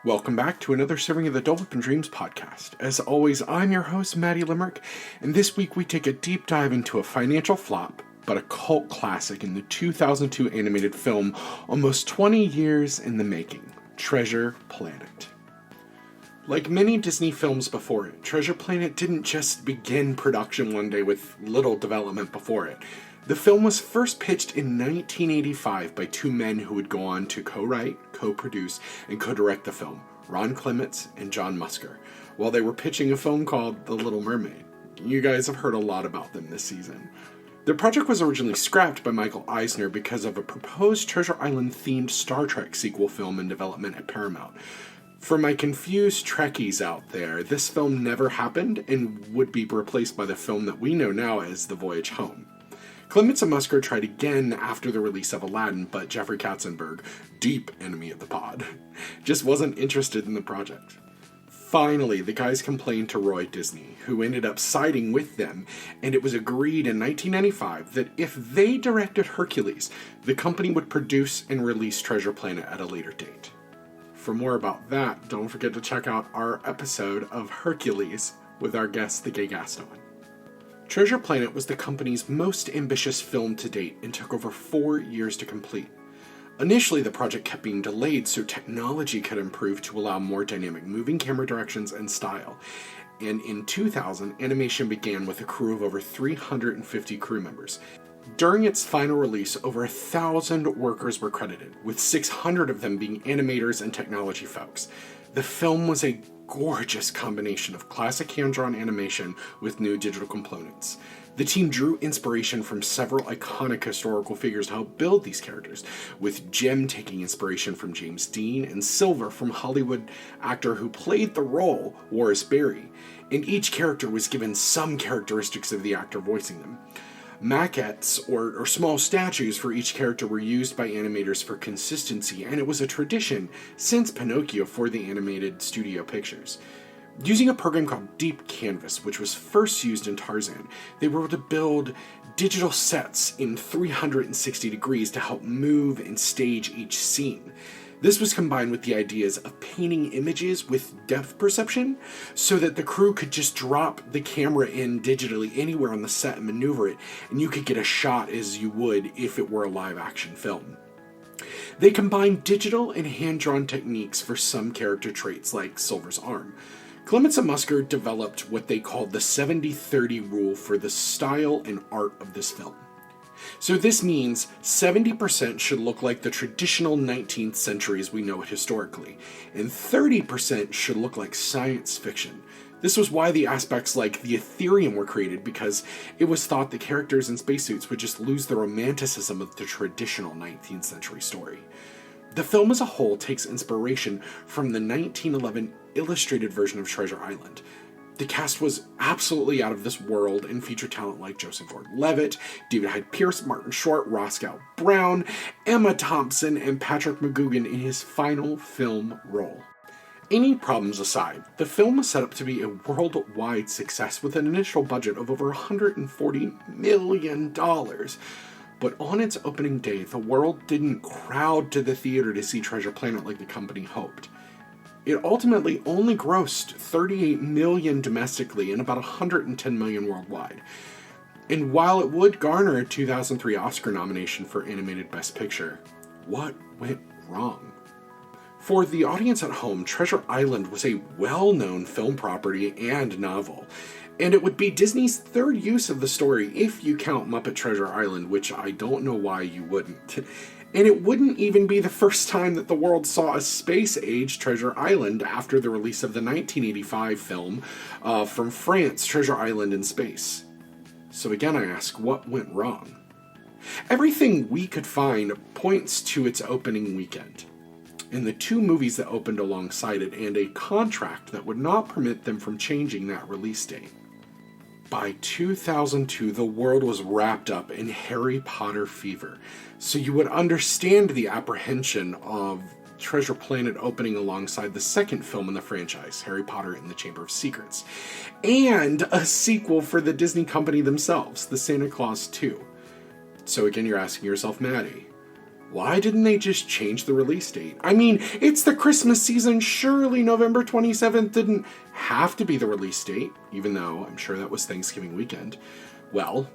Welcome back to another serving of the Dolewhip and Dreams podcast. As always, I'm your host, Maddie Limerick, and this week we take a deep dive into a financial flop, but a cult classic in the 2002 animated film, almost 20 years in the making, Treasure Planet. Like many Disney films before it, Treasure Planet didn't just begin production one day with little development before it. The film was first pitched in 1985 by two men who would go on to co-write, co-produce, and co-direct the film, Ron Clements and John Musker, while they were pitching a film called The Little Mermaid. You guys have heard a lot about them this season. The project was originally scrapped by Michael Eisner because of a proposed Treasure Island-themed Star Trek sequel film in development at Paramount. For my confused Trekkies out there, this film never happened and would be replaced by the film that we know now as The Voyage Home. Clements and Musker tried again after the release of Aladdin, but Jeffrey Katzenberg, deep enemy of the pod, just wasn't interested in the project. Finally, the guys complained to Roy Disney, who ended up siding with them, and it was agreed in 1995 that if they directed Hercules, the company would produce and release Treasure Planet at a later date. For more about that, don't forget to check out our episode of Hercules with our guest, the Gay Gaston. Treasure Planet was the company's most ambitious film to date and took over 4 years to complete. Initially, the project kept being delayed so technology could improve to allow more dynamic moving camera directions and style. And in 2000, animation began with a crew of over 350 crew members. During its final release, over 1,000 workers were credited, with 600 of them being animators and technology folks. The film was a gorgeous combination of classic hand-drawn animation with new digital components. The team drew inspiration from several iconic historical figures to help build these characters, with Jem taking inspiration from James Dean and Silver from Hollywood actor who played the role, Warris Beary, and each character was given some characteristics of the actor voicing them. Maquettes, or small statues for each character, were used by animators for consistency, and it was a tradition since Pinocchio for the animated studio pictures. Using a program called Deep Canvas, which was first used in Tarzan, they were able to build digital sets in 360 degrees to help move and stage each scene. This was combined with the ideas of painting images with depth perception so that the crew could just drop the camera in digitally anywhere on the set and maneuver it, and you could get a shot as you would if it were a live-action film. They combined digital and hand-drawn techniques for some character traits like Silver's arm. Clements and Musker developed what they called the 70-30 rule for the style and art of this film. So this means 70% should look like the traditional 19th century as we know it historically, and 30% should look like science fiction. This was why the aspects like the Ethereum were created, because it was thought the characters in spacesuits would just lose the romanticism of the traditional 19th century story. The film as a whole takes inspiration from the 1911 illustrated version of Treasure Island. The cast was absolutely out of this world and featured talent like Joseph Gordon-Levitt, David Hyde Pierce, Martin Short, Roscoe Brown, Emma Thompson, and Patrick McGoogan in his final film role. Any problems aside, the film was set up to be a worldwide success with an initial budget of over $140 million. But on its opening day, the world didn't crowd to the theater to see Treasure Planet like the company hoped. It ultimately only grossed $38 million domestically and about $110 million worldwide. And while it would garner a 2003 Oscar nomination for Animated Best Picture, what went wrong? For the audience at home, Treasure Island was a well-known film property and novel, and it would be Disney's third use of the story if you count Muppet Treasure Island, which I don't know why you wouldn't. And it wouldn't even be the first time that the world saw a space-age Treasure Island after the release of the 1985 film from France, Treasure Island in Space. So again, I ask, what went wrong? Everything we could find points to its opening weekend, and the two movies that opened alongside it, and a contract that would not permit them from changing that release date. By 2002, the world was wrapped up in Harry Potter fever, so you would understand the apprehension of Treasure Planet opening alongside the second film in the franchise, Harry Potter and the Chamber of Secrets, and a sequel for the Disney company themselves, The Santa Claus 2. So again, you're asking yourself, Maddie, why didn't they just change the release date? I mean, it's the Christmas season. Surely November 27th didn't have to be the release date, even though I'm sure that was Thanksgiving weekend. Well,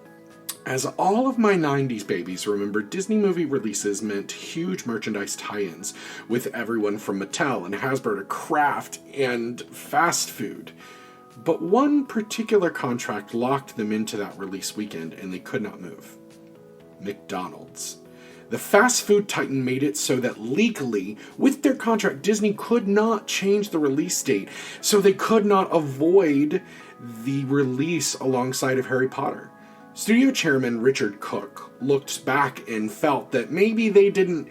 as all of my 90s babies remember, Disney movie releases meant huge merchandise tie-ins with everyone from Mattel and Hasbro to Kraft and fast food. But one particular contract locked them into that release weekend and they could not move. McDonald's. The fast food titan made it so that legally, with their contract, Disney could not change the release date, so they could not avoid the release alongside of Harry Potter. Studio chairman Richard Cook looked back and felt that maybe they didn't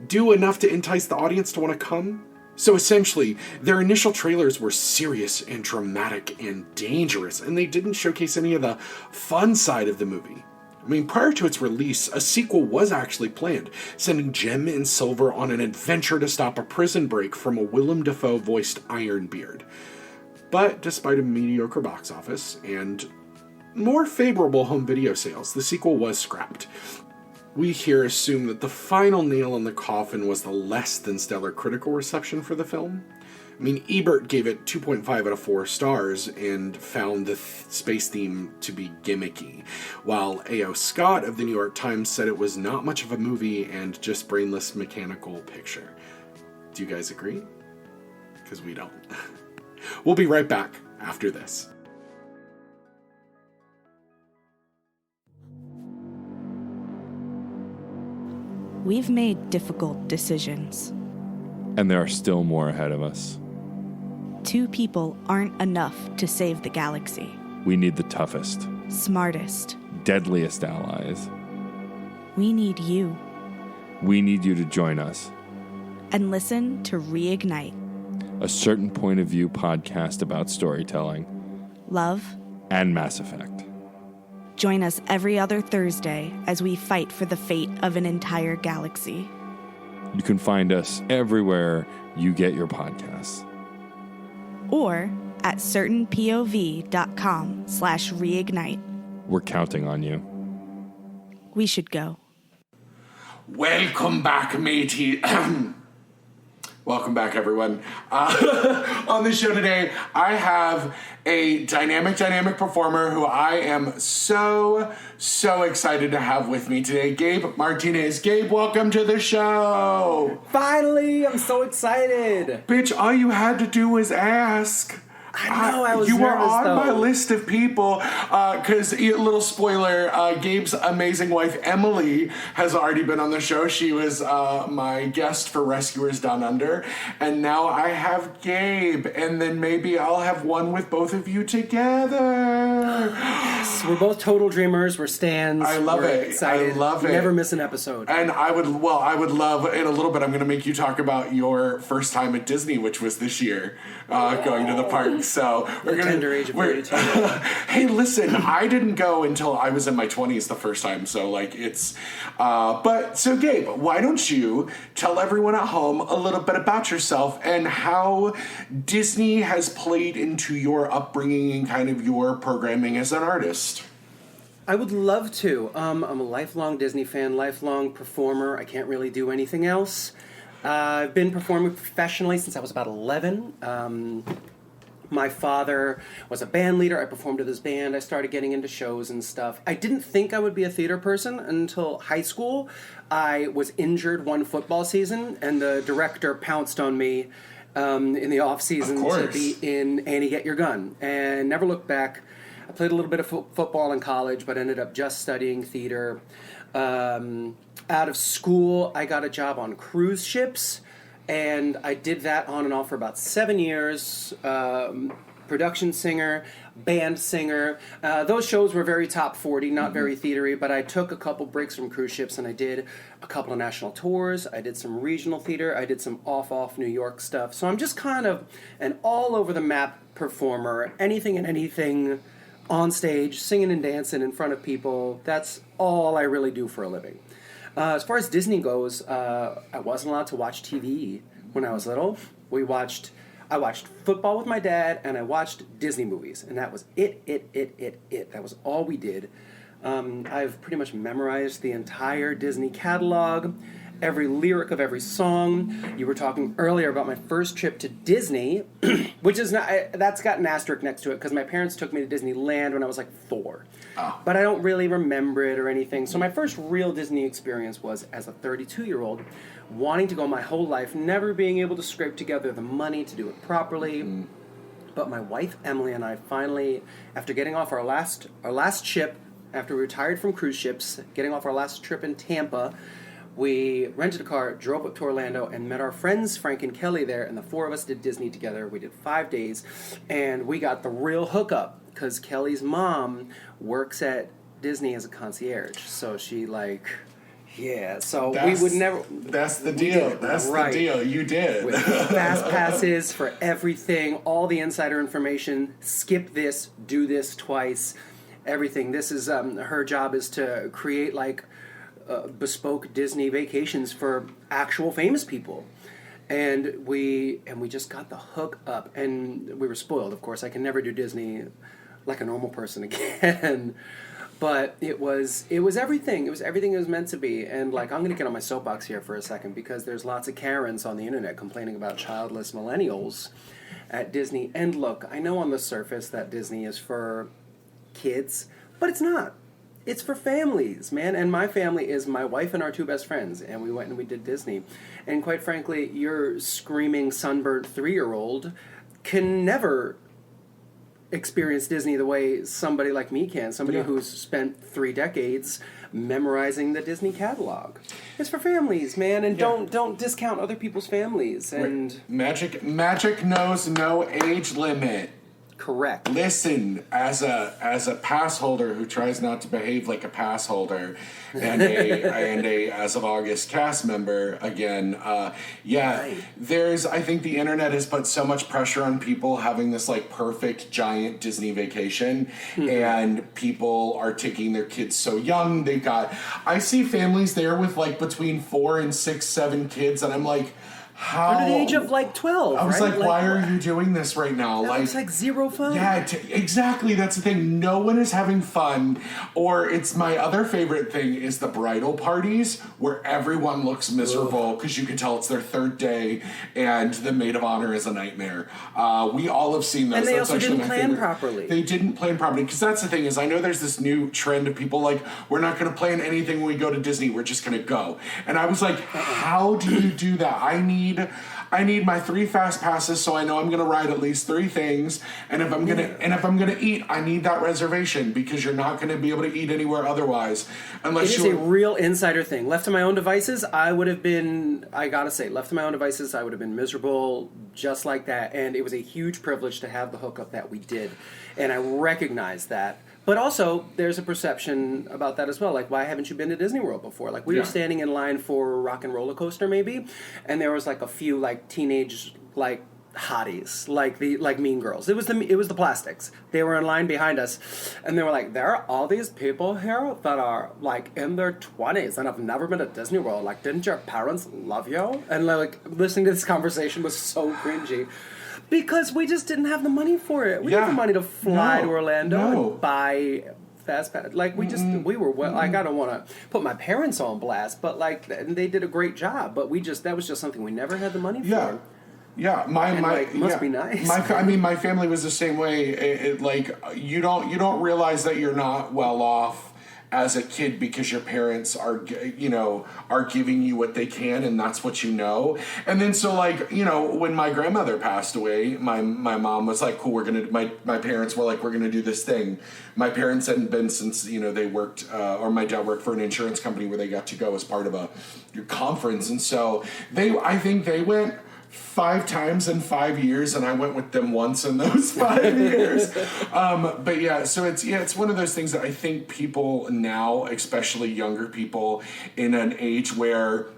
do enough to entice the audience to want to come. So essentially, their initial trailers were serious and dramatic and dangerous, and they didn't showcase any of the fun side of the movie. I mean, prior to its release, a sequel was actually planned, sending Jem and Silver on an adventure to stop a prison break from a Willem Dafoe-voiced Ironbeard. But despite a mediocre box office and more favorable home video sales, the sequel was scrapped. We here assume that the final nail in the coffin was the less than stellar critical reception for the film. I mean, Ebert gave it 2.5 out of 4 stars and found the space theme to be gimmicky, while A.O. Scott of the New York Times said it was not much of a movie and just brainless mechanical picture. Do you guys agree? Because we don't. We'll be right back after this. We've made difficult decisions. And there are still more ahead of us. 2 people aren't enough to save the galaxy. We need the toughest, Smartest. deadliest allies. We need you. We need you to join us. And listen to Reignite. A certain point of view podcast about storytelling. Love. And Mass Effect. Join us every other Thursday as we fight for the fate of an entire galaxy. You can find us everywhere you get your podcasts. Or at certainpov.com/reignite. We're counting on you. We should go. Welcome back, matey. Welcome back, everyone. On the show today, I have a dynamic performer who I am so excited to have with me today, Gabe Martinez. Gabe, welcome to the show. Finally, I'm so excited. Bitch, all you had to do was ask. I know, I was You were nervous, on my though. list of people, because, little spoiler, Gabe's amazing wife, Emily, has already been on the show. She was my guest for Rescuers Down Under, and now I have Gabe, and then maybe I'll have one with both of you together. Yes, we're both total dreamers. We're stans. I love we're it. Excited. I love it. Never miss an episode. And I would love, in a little bit, I'm going to make you talk about your first time at Disney, which was this year, going to the park. So we're going to tender age of 32. Hey, listen, I didn't go until I was in my 20s the first time, so it's so Gabe, why don't you tell everyone at home a little bit about yourself and how Disney has played into your upbringing and kind of your programming as an artist? I would love to. I'm a lifelong Disney fan, lifelong performer. I can't really do anything else. I've been performing professionally since I was about 11. My father was a band leader. I performed with his band. I started getting into shows and stuff. I didn't think I would be a theater person until high school. I was injured one football season, and the director pounced on me in the off season to be in Annie Get Your Gun, and never looked back. I played a little bit of football in college, but ended up just studying theater. Out of school, I got a job on cruise ships. And I did that on and off for about 7 years. Production singer, band singer. Those shows were very top 40, not very theatery, but I took a couple breaks from cruise ships and I did a couple of national tours. I did some regional theater. I did some off New York stuff. So I'm just kind of an all-over-the-map performer. Anything and anything on stage, singing and dancing in front of people. That's all I really do for a living. As far as Disney goes, I wasn't allowed to watch TV when I was little. I watched football with my dad, and I watched Disney movies, and that was it. That was all we did. I've pretty much memorized the entire Disney catalog, every lyric of every song. You were talking earlier about my first trip to Disney, which is not, that's got an asterisk next to it because my parents took me to Disneyland when I was like 4. Oh. But I don't really remember it or anything. So my first real Disney experience was as a 32-year-old, wanting to go my whole life, never being able to scrape together the money to do it properly. But my wife Emily and I finally, after getting off our last ship, after we retired from cruise ships, getting off our last trip in Tampa, we rented a car, drove up to Orlando, and met our friends Frank and Kelly there, and the 4 of us did Disney together. We did 5 days, and we got the real hookup because Kelly's mom works at Disney as a concierge. So she so we would never... That's the deal. That's right. The deal. You did. With fast passes for everything, all the insider information, skip this, do this twice, everything. This is, her job is to create bespoke Disney vacations for actual famous people. And we just got the hook up, and we were spoiled, of course. I can never do Disney like a normal person again. But it was everything. It was everything it was meant to be. And I'm going to get on my soapbox here for a second because there's lots of Karens on the internet complaining about childless millennials at Disney. And look, I know on the surface that Disney is for kids, but it's not. It's for families, man. And my family is my wife and our 2 best friends. And we went and we did Disney. And quite frankly, your screaming sunburnt 3-year-old can never experience Disney the way somebody like me can. Somebody who's spent 3 decades memorizing the Disney catalog. It's for families, man. And don't discount other people's families. And Magic knows no age limit. Correct. Listen, as a pass holder who tries not to behave like a pass holder, and a as of August cast member again, there's, I think the internet has put so much pressure on people having this perfect giant Disney vacation, and people are taking their kids so young. I see families there with between 4 and 6, 7 kids, and I'm like, how? Under the age of 12, I was right? Why are you doing this right now? It's zero fun. Yeah, exactly. That's the thing. No one is having fun. Or it's my other favorite thing is the bridal parties where everyone looks miserable because you can tell it's their 3rd day and the maid of honor is a nightmare. We all have seen those. And they also didn't plan properly. They didn't plan properly because that's the thing is I know there's this new trend of people we're not going to plan anything when we go to Disney. We're just going to go. And I was like, how do you do that? I need my 3 fast passes so I know I'm going to ride at least 3 things, and if I'm going to eat, I need that reservation because you're not going to be able to eat anywhere otherwise unless It is a real insider thing. Left to my own devices, I would have been miserable just like that, and it was a huge privilege to have the hookup that we did, and I recognize that. But also, there's a perception about that as well. Why haven't you been to Disney World before? We were standing in line for Rock and Roller Coaster, maybe, and there was a few teenage hotties, like Mean Girls. It was the Plastics. They were in line behind us, and they were there are all these people here that are in their 20s and have never been to Disney World. Didn't your parents love you? And listening to this conversation was so cringy. Because we just didn't have the money for it. We didn't have the money to fly to Orlando and buy fast pass. We were I don't want to put my parents on blast, but and they did a great job. But that was just something we never had the money for. Yeah, must be nice. My family was the same way. You don't realize that you're not well off as a kid because your parents are giving you what they can and that's what you know. And then so when my grandmother passed away, my mom was like, cool, my parents were like, we're gonna do this thing. My parents hadn't been since they worked or my dad worked for an insurance company where they got to go as part of a conference, and so I think they went 5 times in 5 years, and I went with them once in those 5 years. But yeah, so it's one of those things that I think people now, especially younger people, in an age where,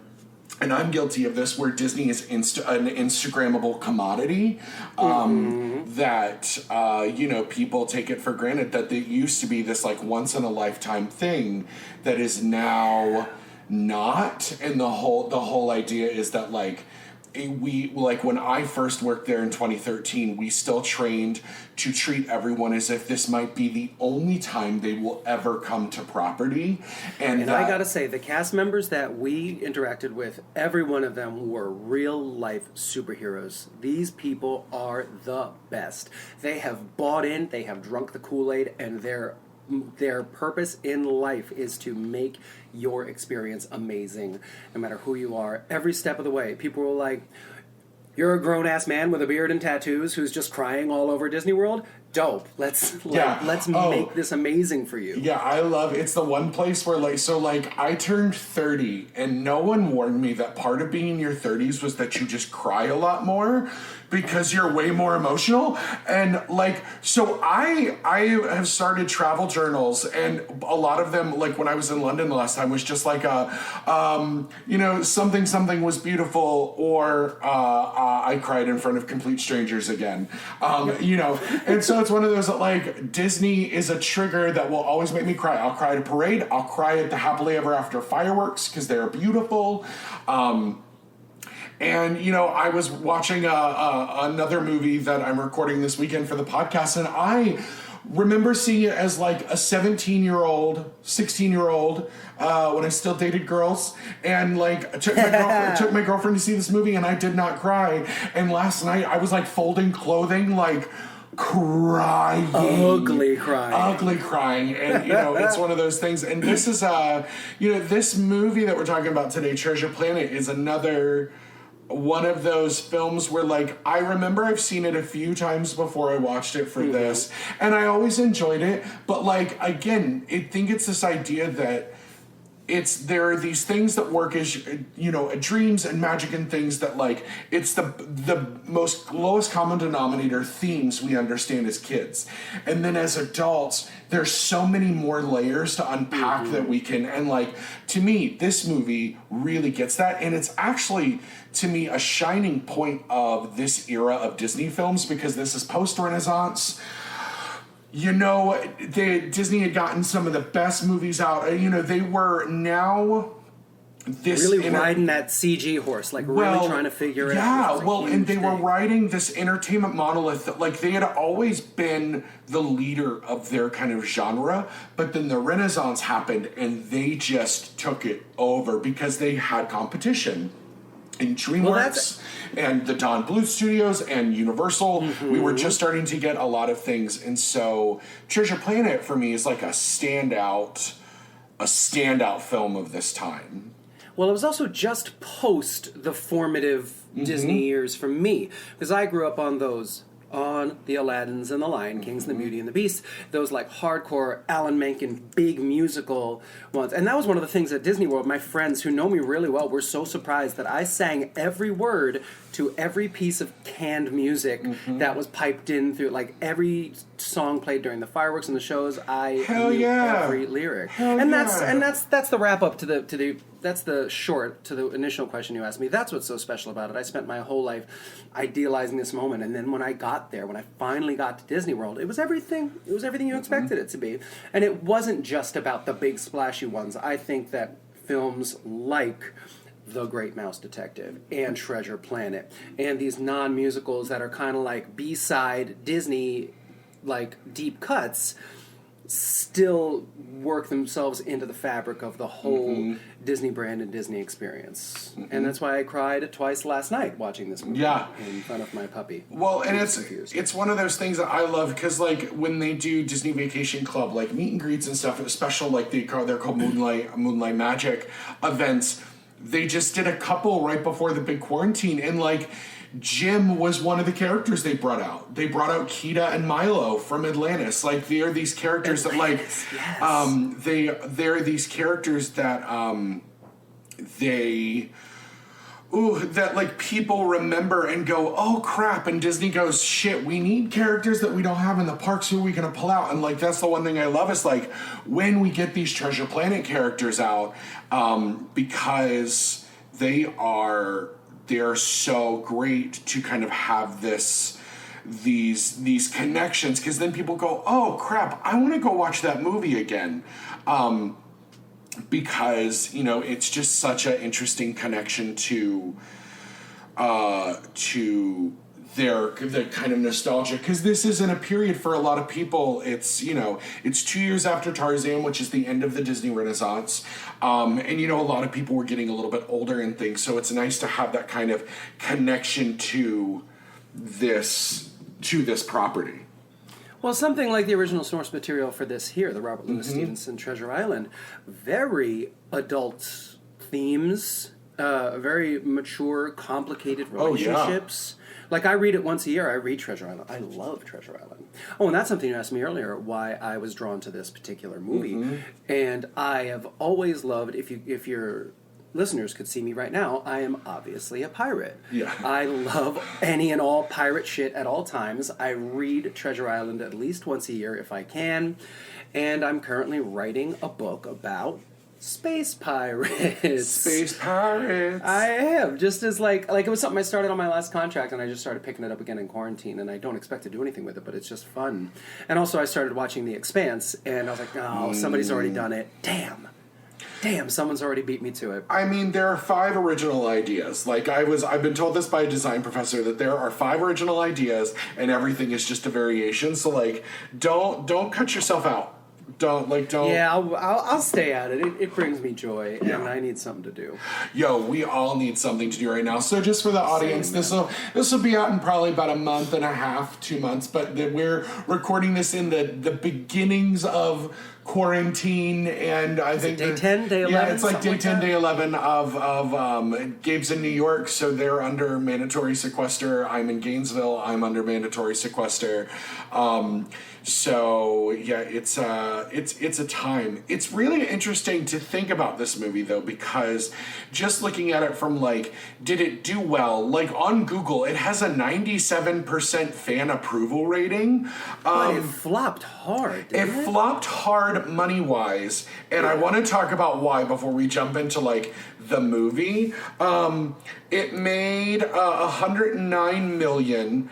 and I'm guilty of this, where Disney is an Instagrammable commodity, that people take it for granted that it used to be this once in a lifetime thing that is now not, and the whole idea is that when I first worked there in 2013, we still trained to treat everyone as if this might be the only time they will ever come to property. And I gotta say, the cast members that we interacted with, every one of them were real life superheroes. These people are the best. They have bought in, they have drunk the Kool-Aid, and their purpose in life is to make your experience amazing, no matter who you are, every step of the way. People were like, you're a grown-ass man with a beard and tattoos who's just crying all over Disney World? Dope. Let's make this amazing for you. Yeah, I love it's the one place where I turned 30 and no one warned me that part of being in your 30s was that you just cry a lot more because you're way more emotional. And so I have started travel journals, and a lot of them, like when I was in London the last time, was just like something was beautiful, or I cried in front of complete strangers again. And so it's one of those that Disney is a trigger that will always make me cry. I'll cry at a parade. I'll cry at the happily ever after fireworks because they're beautiful. And, I was watching another movie that I'm recording this weekend for the podcast, and I remember seeing it as a 17-year-old, 16-year-old, when I still dated girls, and took my girlfriend to see this movie, and I did not cry. And last night I was folding clothing, crying. Ugly crying. And, it's one of those things. And this is, this movie that we're talking about today, Treasure Planet, is another one of those films where I remember I've seen it a few times before I watched it for this, and I always enjoyed it, but again, I think it's this idea that there are these things that work as dreams and magic and things that it's the most lowest common denominator themes we understand as kids, and then as adults there's so many more layers to unpack that we can, and to me this movie really gets that, and it's actually to me a shining point of this era of Disney films, because this is post-Renaissance. Disney had gotten some of the best movies out. They were now riding that CG horse, really trying to figure it out. Yeah, and they were riding this entertainment monolith that, they had always been the leader of their kind of genre, but then the Renaissance happened and they just took it over because they had competition. In DreamWorks and the Don Bluth Studios and Universal, we were just starting to get a lot of things, and so Treasure Planet for me is a standout film of this time. Well, it was also just post the formative Disney years for me, because I grew up on the Aladdins and the Lion Kings and the Beauty and the Beast, those hardcore Alan Menken big musical ones. And that was one of the things at Disney World. My friends who know me really well were so surprised that I sang every word to every piece of canned music that was piped in through, every song played during the fireworks and the shows. I knew every lyric. That's the wrap up that's the short to the initial question you asked me. That's what's so special about it. I spent my whole life idealizing this moment, and then when I finally got to Disney World, it was everything you expected it to be. And it wasn't just about the big splashy ones. I think that films like The Great Mouse Detective and Treasure Planet and these non-musicals that are kind of like B-side Disney, deep cuts, still work themselves into the fabric of the whole Disney brand and Disney experience. And that's why I cried twice last night watching this movie in front of my puppy. Well, and it's one of those things that I love, because when they do Disney Vacation Club, meet and greets and stuff, special, they're called Moonlight Magic events, they just did a couple right before the big quarantine, and Jim was one of the characters they brought out. They brought out Keita and Milo from Atlantis. They are these characters that they're these characters that that people remember and go, oh crap, and Disney goes, shit, we need characters that we don't have in the parks. Who are we gonna pull out? And that's the one thing I love is when we get these Treasure Planet characters out, because they're so great to kind of have these connections, because then people go, oh crap, I want to go watch that movie again, because it's just such an interesting connection to to the kind of nostalgia, because this isn't a period for a lot of people. It's, it's 2 years after Tarzan, which is the end of the Disney Renaissance, and a lot of people were getting a little bit older and things, so it's nice to have that kind of connection to this property. Well, something like the original source material for this here, the Robert Louis Stevenson Treasure Island, very adult themes, very mature, complicated relationships. Like, I read it once a year. I read Treasure Island. I love Treasure Island. Oh, and that's something you asked me earlier, why I was drawn to this particular movie. And I have always loved, if your listeners could see me right now, I am obviously a pirate. Yeah. I love any and all pirate shit at all times. I read Treasure Island at least once a year if I can. And I'm currently writing a book about space pirates. Space pirates. I am. Just as like it was something I started on my last contract, and I just started picking it up again in quarantine, and I don't expect to do anything with it, but it's just fun. And also I started watching The Expanse, and I was like, oh, somebody's already done it. Damn, someone's already beat me to it. I mean, there are 5 original ideas. Like, I've been told this by a design professor, that there are 5 original ideas, and everything is just a variation. So, like, don't cut yourself out. Don't. Yeah, I'll stay at it. It brings me joy, and I need something to do. Yo, we all need something to do right now. So just for the audience, this will be out in probably about a month and a half, 2 months. But we're recording this in the beginnings of quarantine, and I think day 10, day 11. Yeah, it's like day 10, day 11 of Gabe's in New York, so they're under mandatory sequester. I'm in Gainesville. I'm under mandatory sequester. So yeah, it's a time. It's really interesting to think about this movie though, because just looking at it from like, did it do well? Like on Google, it has a 97% fan approval rating. But it flopped hard. It flopped hard money wise, and I want to talk about why before we jump into like the movie. It made $109 million.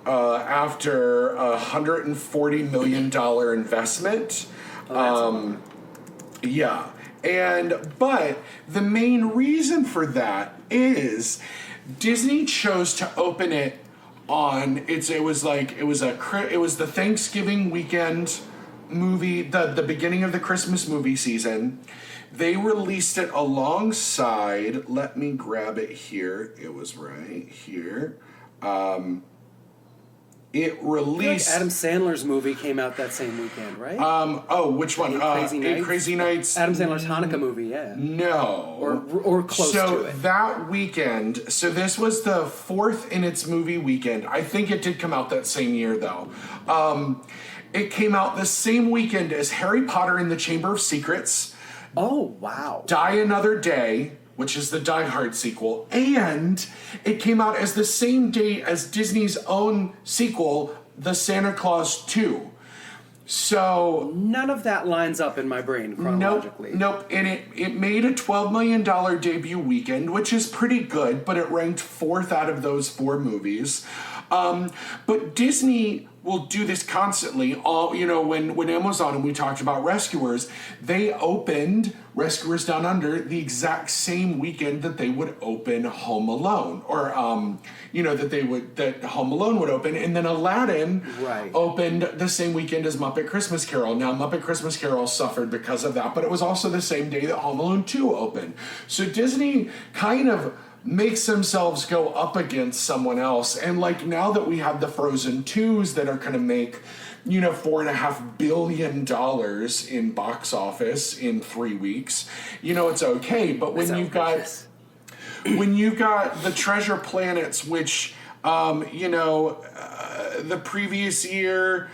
After a $140 million investment. Yeah. But the main reason for that is Disney chose to open it on it was the Thanksgiving weekend movie, the beginning of the Christmas movie season. They released it alongside, let me grab it here. It was right here. It released. Like Adam Sandler's movie came out that same weekend, right? Which one? Eight Crazy Nights. Adam Sandler's Hanukkah movie, yeah. No. Or close to it. So that weekend, so this was the 4th in its movie weekend. I think it did come out that same year, though. It came out the same weekend as Harry Potter and the Chamber of Secrets. Oh, wow. Die Another Day, which is the Die Hard sequel, and it came out as the same day as Disney's own sequel, The Santa Claus 2. So none of that lines up in my brain chronologically. Nope. And it made a $12 million debut weekend, which is pretty good, but it ranked 4th out of those 4 movies. But Disney will do this constantly. When Amazon, and we talked about Rescuers, they opened Rescuers Down Under the exact same weekend that they would open Home Alone, or that Home Alone would open, and then Aladdin opened the same weekend as Muppet Christmas Carol. Now Muppet Christmas Carol suffered because of that, but it was also the same day that Home Alone 2 opened. So Disney kind of makes themselves go up against someone else. And like now that we have the Frozen 2s that are going to make, $4.5 billion in box office in 3 weeks, it's okay. But when you've got the Treasure Planets, which, the previous year,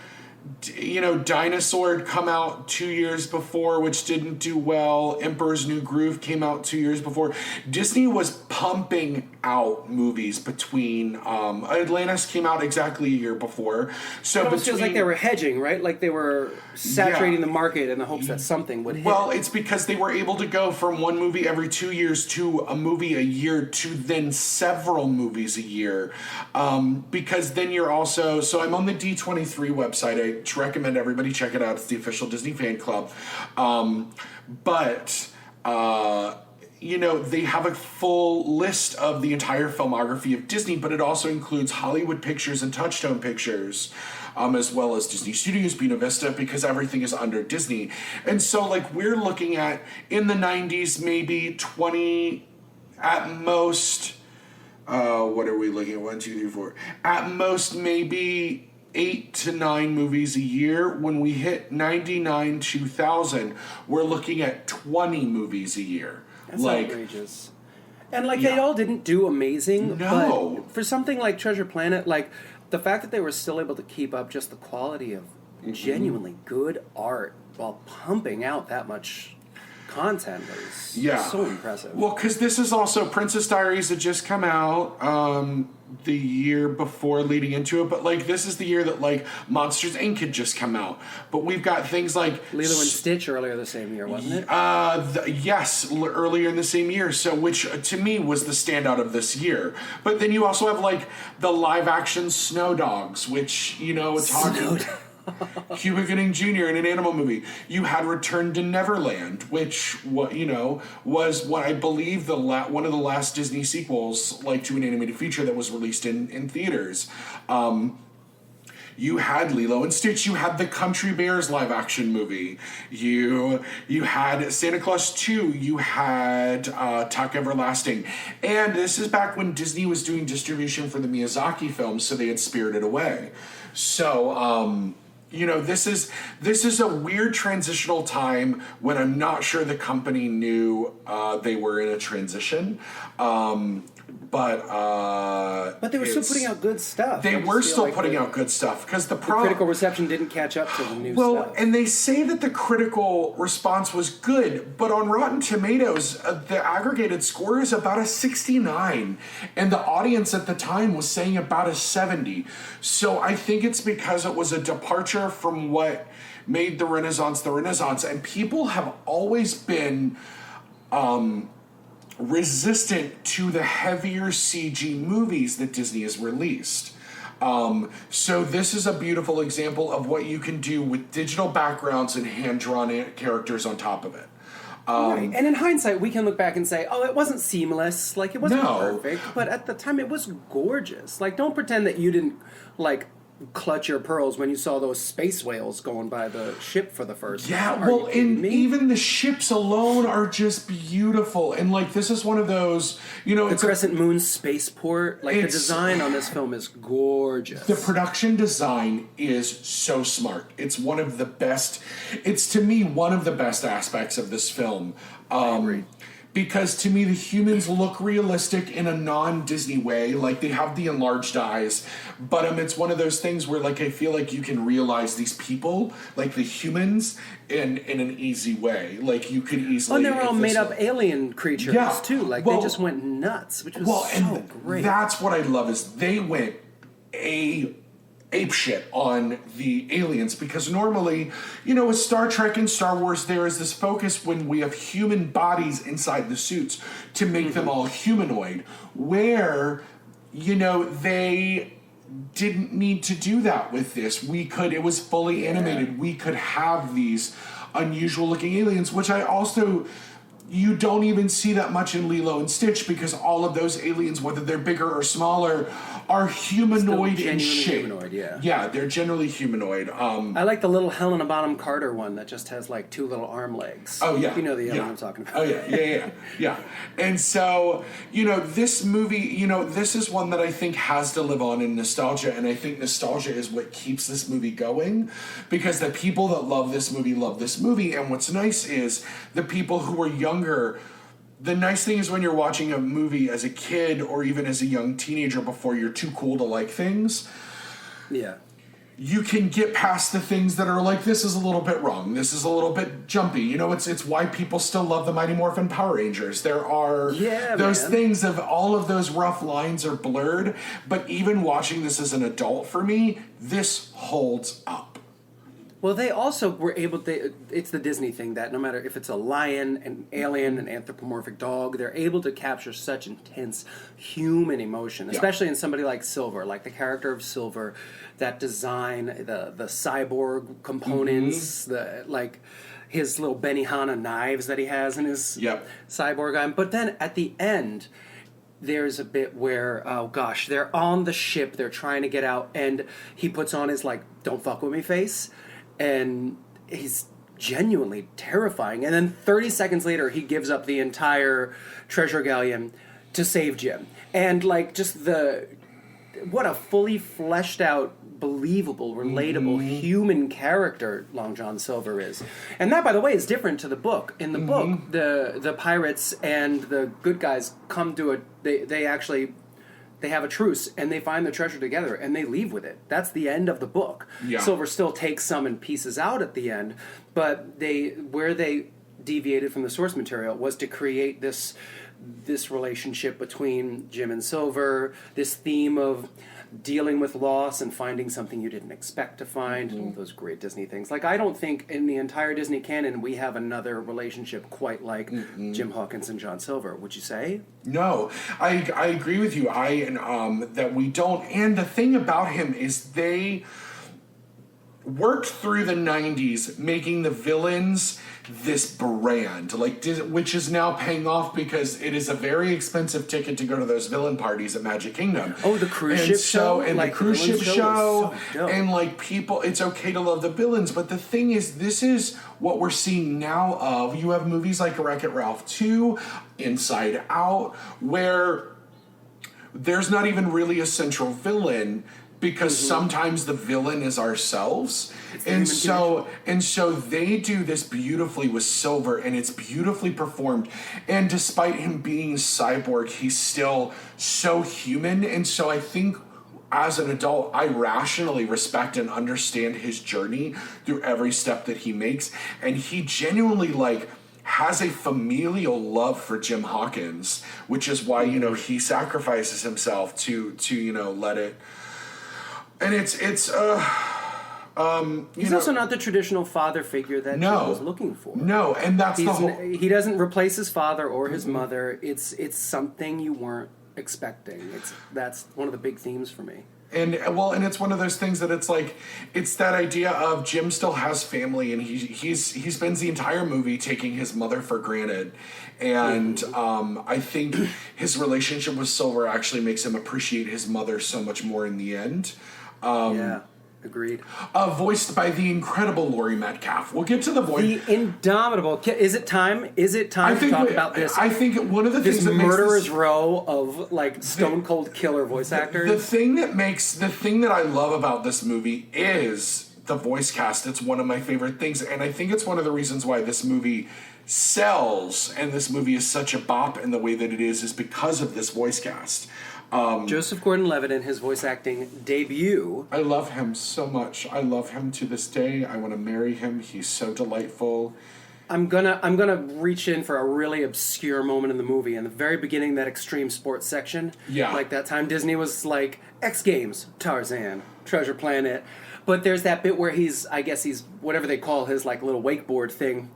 Dinosaur had come out 2 years before, which didn't do well. Emperor's New Groove came out 2 years before. Disney was pumping out movies between Atlantis came out exactly a year before. So it feels like they were hedging, right? Like they were saturating the market in the hopes that something would hit. Well, it's because they were able to go from one movie every 2 years to a movie a year to then several movies a year. Because then you're also... So I'm on the D23 website. I recommend everybody check it out. It's the official Disney fan club. they have a full list of the entire filmography of Disney, but it also includes Hollywood Pictures and Touchstone Pictures, as well as Disney Studios, Buena Vista, because everything is under Disney. And so, like, we're looking at, in the 90s, maybe 20, at most, what are we looking at? 1, 2, 3, 4. At most, maybe 8 to 9 movies a year. When we hit 99, 2000, we're looking at 20 movies a year. That's outrageous. And, like, they all didn't do amazing. No. But for something like Treasure Planet, like, the fact that they were still able to keep up just the quality of genuinely good art while pumping out that much content was so impressive. Well, because this is also Princess Diaries had just come out the year before leading into it, but like this is the year that like Monsters Inc. had just come out. But we've got things like Lilo and Stitch earlier the same year, wasn't it? Yes, earlier in the same year. So which to me was the standout of this year. But then you also have like the live action Snow Dogs, which it's hard. Cuba Gooding Jr. in an animal movie. You had Return to Neverland, which was what I believe one of the last Disney sequels, like to an animated feature that was released in theaters. You had Lilo and Stitch. You had the Country Bears live action movie. You had Santa Claus 2. You had Tuck Everlasting. And this is back when Disney was doing distribution for the Miyazaki films, so they had Spirited Away. So this is a weird transitional time when I'm not sure the company knew they were in a transition. But they were still putting out good stuff. They were still putting out good stuff because the critical reception didn't catch up to the new stuff. Well, and they say that the critical response was good, but on Rotten Tomatoes, the aggregated score is about a 69, and the audience at the time was saying about a 70. So I think it's because it was a departure from what made the Renaissance, and people have always been resistant to the heavier CG movies that Disney has released. So this is a beautiful example of what you can do with digital backgrounds and hand-drawn characters on top of it. Right. And in hindsight, we can look back and say, oh, it wasn't seamless, like, it wasn't perfect, but at the time, it was gorgeous. Like, don't pretend that you didn't, like, clutch your pearls when you saw those space whales going by the ship for the first time. Yeah, well, and even the ships alone are just beautiful. And, like, this is one of those, the Crescent Moon spaceport, like, the design on this film is gorgeous. The production design is so smart. It's one of the best, to me, one of the best aspects of this film. I agree. Because to me, the humans look realistic in a non-Disney way. Like, they have the enlarged eyes. But it's one of those things where, like, I feel like you can realize these people, like the humans, in an easy way. Like, you could easily... and they were all made-up alien creatures, too. Like, they just went nuts, which was so great. That's what I love, is they went apeshit on the aliens, because normally, with Star Trek and Star Wars, there is this focus when we have human bodies inside the suits to make them all humanoid, where, they didn't need to do that with this. It was fully animated. We could have these unusual looking aliens, which you don't even see that much in Lilo and Stitch, because all of those aliens, whether they're bigger or smaller, are humanoid in shape. Humanoid, yeah. Yeah, they're generally humanoid. I like the little Helena Bonham Carter one that just has like 2 little arm legs. Oh, yeah. You know the alien I'm talking about. Oh, yeah. And so, this movie, this is one that I think has to live on in nostalgia, and I think nostalgia is what keeps this movie going, because the people that love this movie, and what's nice is the people who are younger. The nice thing is when you're watching a movie as a kid or even as a young teenager before you're too cool to like things, you can get past the things that are like, this is a little bit wrong, this is a little bit jumpy. It's why people still love the Mighty Morphin Power Rangers. There are those things of all of those rough lines are blurred, but even watching this as an adult, for me, this holds up. Well, they also were able to... It's the Disney thing that no matter if it's a lion, an alien, an anthropomorphic dog, they're able to capture such intense human emotion, especially in somebody like Silver, like the character of Silver, that design, the cyborg components, his little Benihana knives that he has in his Yep. cyborg arm. But then at the end, there's a bit where, oh gosh, they're on the ship, they're trying to get out, and he puts on his, like, don't fuck with me face, and he's genuinely terrifying. And then 30 seconds later, he gives up the entire treasure galleon to save Jim. And, like, just what a fully fleshed out, believable, relatable, human character Long John Silver is. And that, by the way, is different to the book. In the book, the pirates and the good guys come to they have a truce, and they find the treasure together, and they leave with it. That's the end of the book. Yeah. Silver still takes some and pieces out at the end, but where they deviated from the source material was to create this relationship between Jim and Silver, this theme of dealing with loss and finding something you didn't expect to find, and all those great Disney things. Like, I don't think in the entire Disney canon we have another relationship quite like Jim Hawkins and John Silver. Would you say? No, I agree with you. That we don't. And the thing about him is they worked through the 90s making the villains this brand, which is now paying off because it is a very expensive ticket to go to those villain parties at Magic Kingdom. Oh, the cruise ship show? And like, the cruise ship show. So dope. And, like, people, it's okay to love the villains, but the thing is, this is what we're seeing now of, you have movies like Wreck-It Ralph 2, Inside Out, where there's not even really a central villain, because sometimes the villain is ourselves. And so they do this beautifully with Silver, and it's beautifully performed. And despite him being cyborg, he's still so human. And so I think as an adult, I rationally respect and understand his journey through every step that he makes. And he genuinely, like, has a familial love for Jim Hawkins, which is why, he sacrifices himself to let it. And he's also not the traditional father figure that Jim was looking for. No, and that's the whole... He doesn't replace his father or his mother. It's something you weren't expecting. That's one of the big themes for me. And it's one of those things that it's like, it's that idea of Jim still has family, and he spends the entire movie taking his mother for granted. And I think his relationship with Silver actually makes him appreciate his mother so much more in the end. Yeah, agreed. Voiced by the incredible Laurie Metcalf. We'll get to the voice. The indomitable. Is it time? To talk about this? I think one of the things that murderer's makes row of, like, stone cold killer voice actors. The thing that I love about this movie is the voice cast. It's one of my favorite things, and I think it's one of the reasons why this movie sells and this movie is such a bop in the way that it is because of this voice cast. Joseph Gordon-Levitt in his voice acting debut. I love him so much. I love him to this day. I want to marry him. He's so delightful. I'm gonna reach in for a really obscure moment in the movie. In the very beginning, that extreme sports section. Yeah. Like that time Disney was like, X Games, Tarzan, Treasure Planet. But there's that bit where he's whatever they call his, like, little wakeboard thing.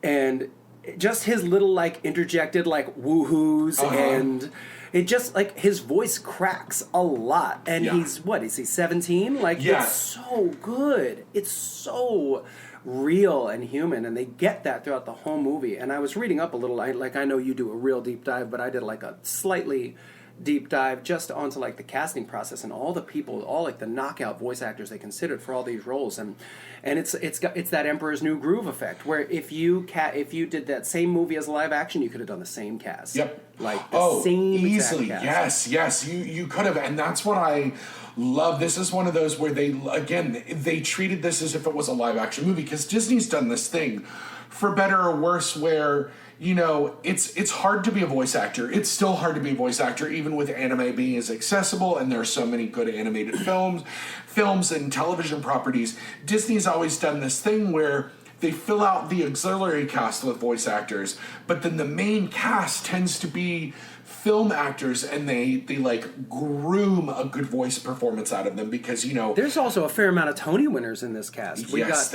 And just his little, like, interjected, like, woohoos and... It just, like, his voice cracks a lot. And he's, is he 17? Like, it's so good. It's so real and human. And they get that throughout the whole movie. And I was reading up a little. I know you do a real deep dive, but I did, like, a slightly deep dive just onto, like, the casting process and all the people, all, like, the knockout voice actors they considered for all these roles. And it's that Emperor's New Groove effect, where if you did that same movie as live action, you could have done the same cast. Yep. Like the same easily. exact cast. Yes. You could have, and that's what I love. This is one of those where they treated this as if it was a live action movie, because Disney's done this thing, for better or worse, where it's hard to be a voice actor. It's still hard to be a voice actor, even with anime being as accessible, and there are so many good animated films and television properties. Disney's always done this thing where they fill out the auxiliary cast with voice actors, but then the main cast tends to be film actors, and they like groom a good voice performance out of them, because there's also a fair amount of Tony winners in this cast. We got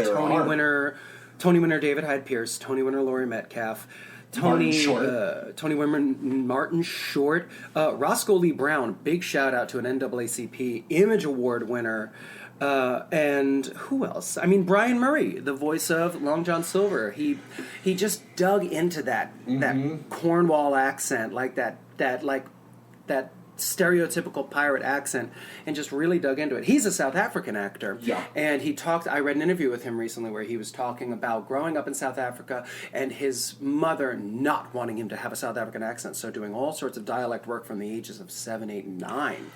Tony winner David Hyde Pierce, Tony winner Laurie Metcalf, Tony winner Martin Short, Roscoe Lee Brown. Big shout out to an NAACP Image Award winner. And who else? I mean, Brian Murray, the voice of Long John Silver. He just dug into that Cornwall accent, like that stereotypical pirate accent, and just really dug into it. He's a South African actor. Yeah. And I read an interview with him recently where he was talking about growing up in South Africa and his mother not wanting him to have a South African accent, so doing all sorts of dialect work from the ages of 7, 8, and 9,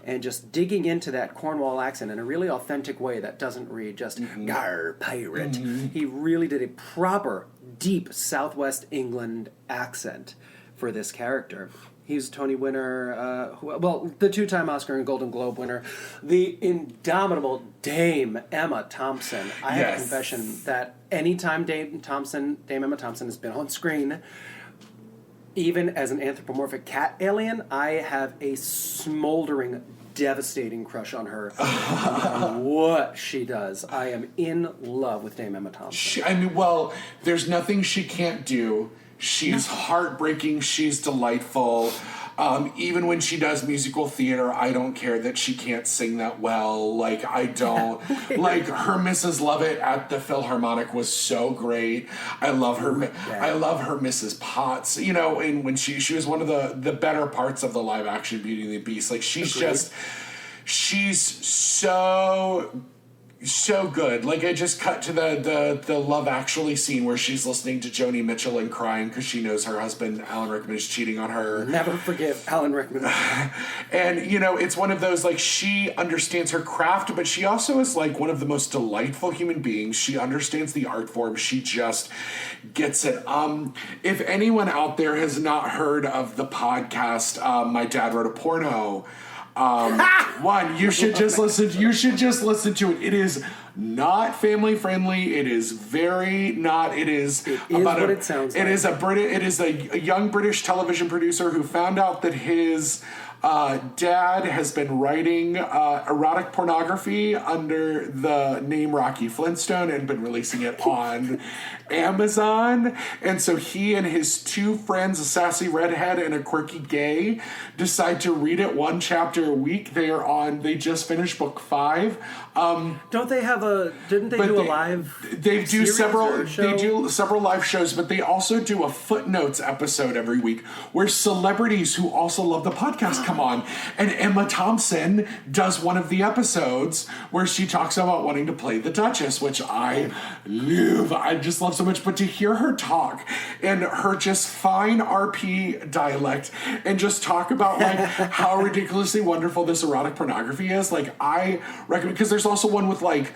and just digging into that Cornwall accent in a really authentic way that doesn't read just, "Gar, pirate." He really did a proper, deep Southwest England accent for this character. He's Tony winner, the two-time Oscar and Golden Globe winner, the indomitable Dame Emma Thompson. I have a confession that anytime Dame Emma Thompson has been on screen, even as an anthropomorphic cat alien, I have a smoldering, devastating crush on her. On what she does. I am in love with Dame Emma Thompson. There's nothing she can't do. She's heartbreaking. She's delightful. Even when she does musical theater, I don't care that she can't sing that well. Like, I don't. Like, her Mrs. Lovett at the Philharmonic was so great. I love her. I love her Mrs. Potts. You know, and when she was one of the better parts of the live action Beauty and the Beast. Like, she's so good. Like, I just cut to the Love Actually scene where she's listening to Joni Mitchell and crying because she knows her husband Alan Rickman is cheating on her. Never forgive Alan Rickman. And you know, it's one of those, like, she understands her craft, but she also is like one of the most delightful human beings. She understands the art form. She just gets it. If anyone out there has not heard of the podcast, My Dad Wrote a Porno. You should just listen to it. It is not family friendly. It is very not. It is about what it sounds like. It is a young British television producer who found out that his dad has been writing erotic pornography under the name Rocky Flintstone and been releasing it on Amazon. And so he and his two friends, a sassy redhead and a quirky gay, decide to read it one chapter a week. They just finished book 5. Didn't they do a live They do several live shows, but they also do a footnotes episode every week where celebrities who also love the podcast come on. And Emma Thompson does one of the episodes where she talks about wanting to play the Duchess, which I love. I just love so much. But to hear her talk and her just fine RP dialect and just talk about like how ridiculously wonderful this erotic pornography is, like, I recommend, because there's also one with like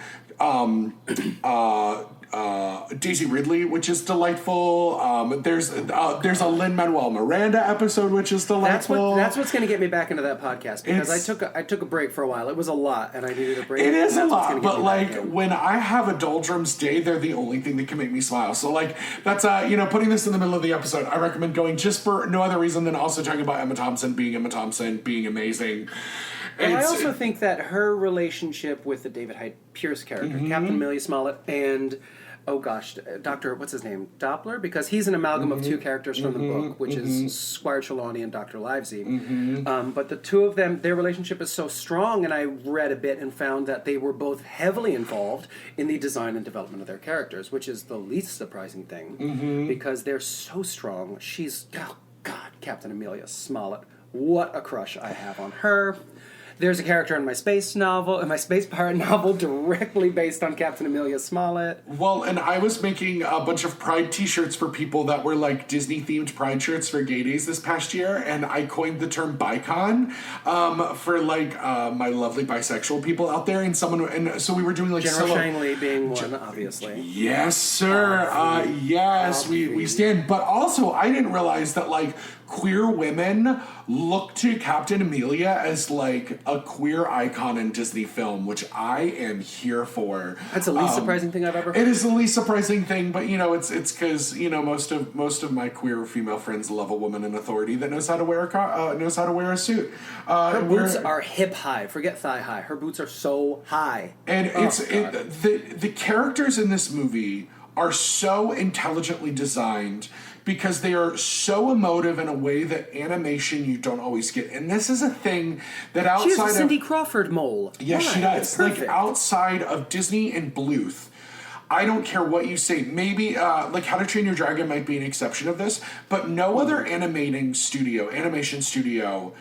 Daisy Ridley, which is delightful. There's a Lin-Manuel Miranda episode, which is delightful. That's what's going to get me back into that podcast, because I took a break for a while. It was a lot, and I needed a break. It is a lot, but like when I have a doldrums day, they're the only thing that can make me smile. So like that's putting this in the middle of the episode, I recommend going just for no other reason than also talking about Emma Thompson being amazing. And I also think that her relationship with the David Hyde Pierce character, Captain Amelia Smollett, and Dr. what's his name? Doppler? Because he's an amalgam of two characters from the book, which is Squire Trelawney and Dr. Livesey. But the two of them, their relationship is so strong, and I read a bit and found that they were both heavily involved in the design and development of their characters, which is the least surprising thing, because they're so strong. Captain Amelia Smollett. What a crush I have on her. There's a character in my space pirate novel, directly based on Captain Amelia Smollett. Well, and I was making a bunch of Pride t-shirts for people that were like Disney-themed Pride shirts for Gay Days this past year, and I coined the term bicon for like my lovely bisexual people out there, and so we were doing like General Shangley being one, obviously. Yes, sir. Yes, we stand. But also, I didn't realize that like queer women look to Captain Amelia as like a queer icon in Disney film, which I am here for. That's the least surprising thing I've ever heard. It is the least surprising thing, but it's because most of my queer female friends love a woman in authority that knows how to wear a suit. Her boots are hip high. Forget thigh high. Her boots are so high. And the characters in this movie are so intelligently designed because they are so emotive in a way that animation you don't always get. And this is a thing that outside She has a Cindy Crawford mole. Yes, Why? she does. Perfect. Like outside of Disney and Bluth, I don't care what you say. Maybe like How to Train Your Dragon might be an exception of this, but no other animation studio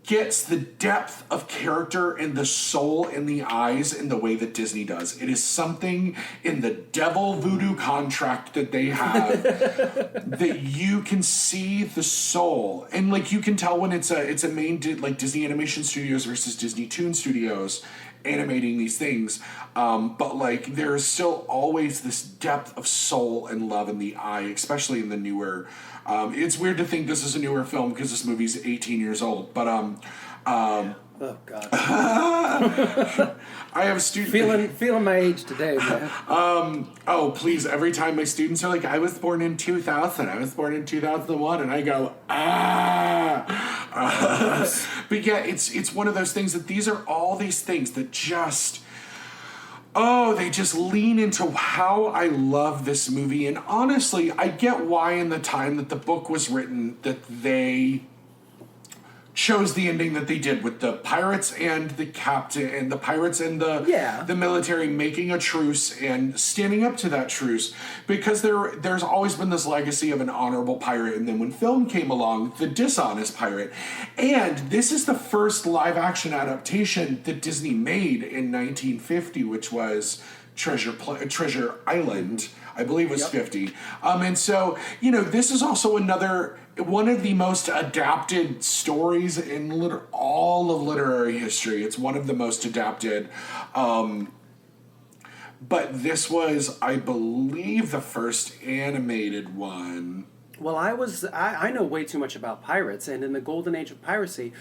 gets the depth of character and the soul in the eyes in the way that Disney does. It is something in the devil voodoo contract that they have that you can see the soul, and like you can tell when it's a main like Disney Animation Studios versus Disney Toon Studios animating these things, but like there's still always this depth of soul and love in the eye, especially in the newer. It's weird to think this is a newer film because this movie's 18 years old, but oh God, I have students feeling my age today, man. Oh please! Every time my students are like, "I was born in 2000," "I was born in 2001," and I go, but yeah, it's one of those things that these are all these things that just. Oh, they just lean into how I love this movie. And honestly, I get why in the time that the book was written that they chose the ending that they did with the pirates and the captain and the pirates and the military making a truce and standing up to that truce, because there's always been this legacy of an honorable pirate, and then when film came along, the dishonest pirate. And this is the first live action adaptation that Disney made in 1950, which was Treasure Island, I believe was 50. And so, this is also one of the most adapted stories in all of literary history. It's one of the most adapted. But this was, I believe, the first animated one. Well, I know way too much about pirates, and in the golden age of piracy,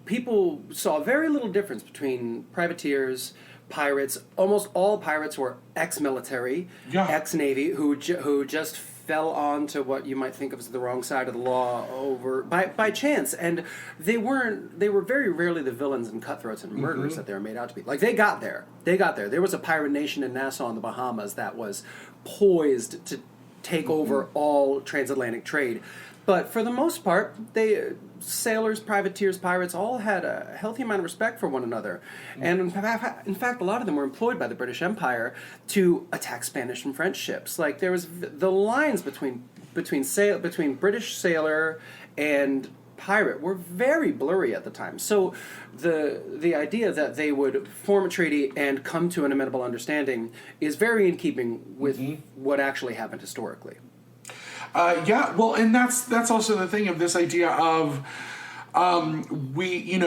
people saw very little difference between privateers, pirates. Almost all pirates were ex-military, ex-navy, who just fell onto what you might think of as the wrong side of the law by chance, and they were very rarely the villains and cutthroats and murderers that they were made out to be. Like they got there. There was a pirate nation in Nassau in the Bahamas that was poised to take over all transatlantic trade. But for the most part, sailors, privateers, pirates all had a healthy amount of respect for one another. And in fact, a lot of them were employed by the British Empire to attack Spanish and French ships. Like there was the lines between British sailor and pirate were very blurry at the time. So the idea that they would form a treaty and come to an amicable understanding is very in keeping with what actually happened historically. And that's also the thing of this idea of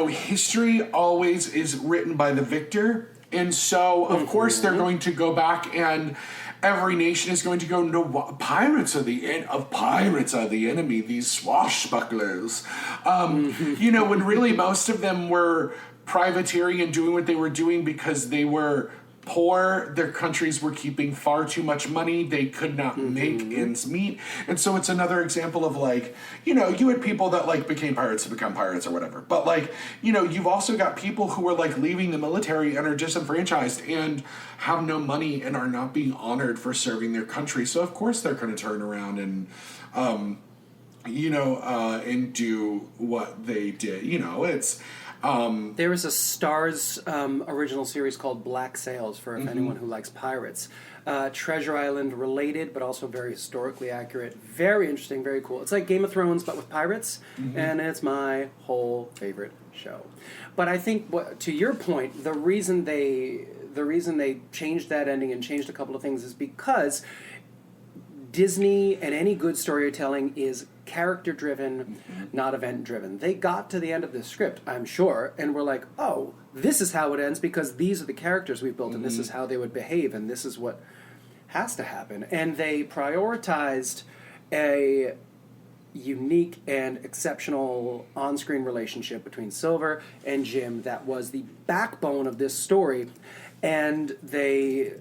history always is written by the victor, and so of course they're going to go back, and every nation is going to go, no, pirates are the enemy, these swashbucklers. When really most of them were privateering and doing what they were doing because they were poor, their countries were keeping far too much money, they could not make ends meet. And so it's another example of you had people that became pirates to become pirates or whatever, but you've also got people who are leaving the military and are disenfranchised and have no money and are not being honored for serving their country. So of course they're going to turn around and and do what they did. It's there was a Starz original series called Black Sails for anyone who likes pirates. Treasure Island related, but also very historically accurate. Very interesting, very cool. It's like Game of Thrones, but with pirates, and it's my whole favorite show. But I think, to your point, the reason they changed that ending and changed a couple of things is because Disney and any good storytelling is character-driven, not event-driven. They got to the end of the script, I'm sure, and were like, oh, this is how it ends because these are the characters we've built, and this is how they would behave, and this is what has to happen. And they prioritized a unique and exceptional on-screen relationship between Silver and Jim that was the backbone of this story, and they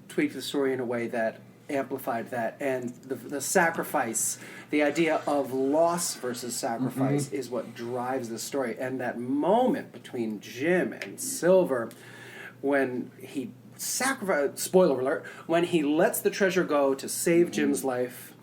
tweaked the story in a way that amplified that, and the sacrifice, the idea of loss versus sacrifice is what drives the story. And that moment between Jim and Silver when he sacrifice, spoiler alert, when he lets the treasure go to save Jim's life.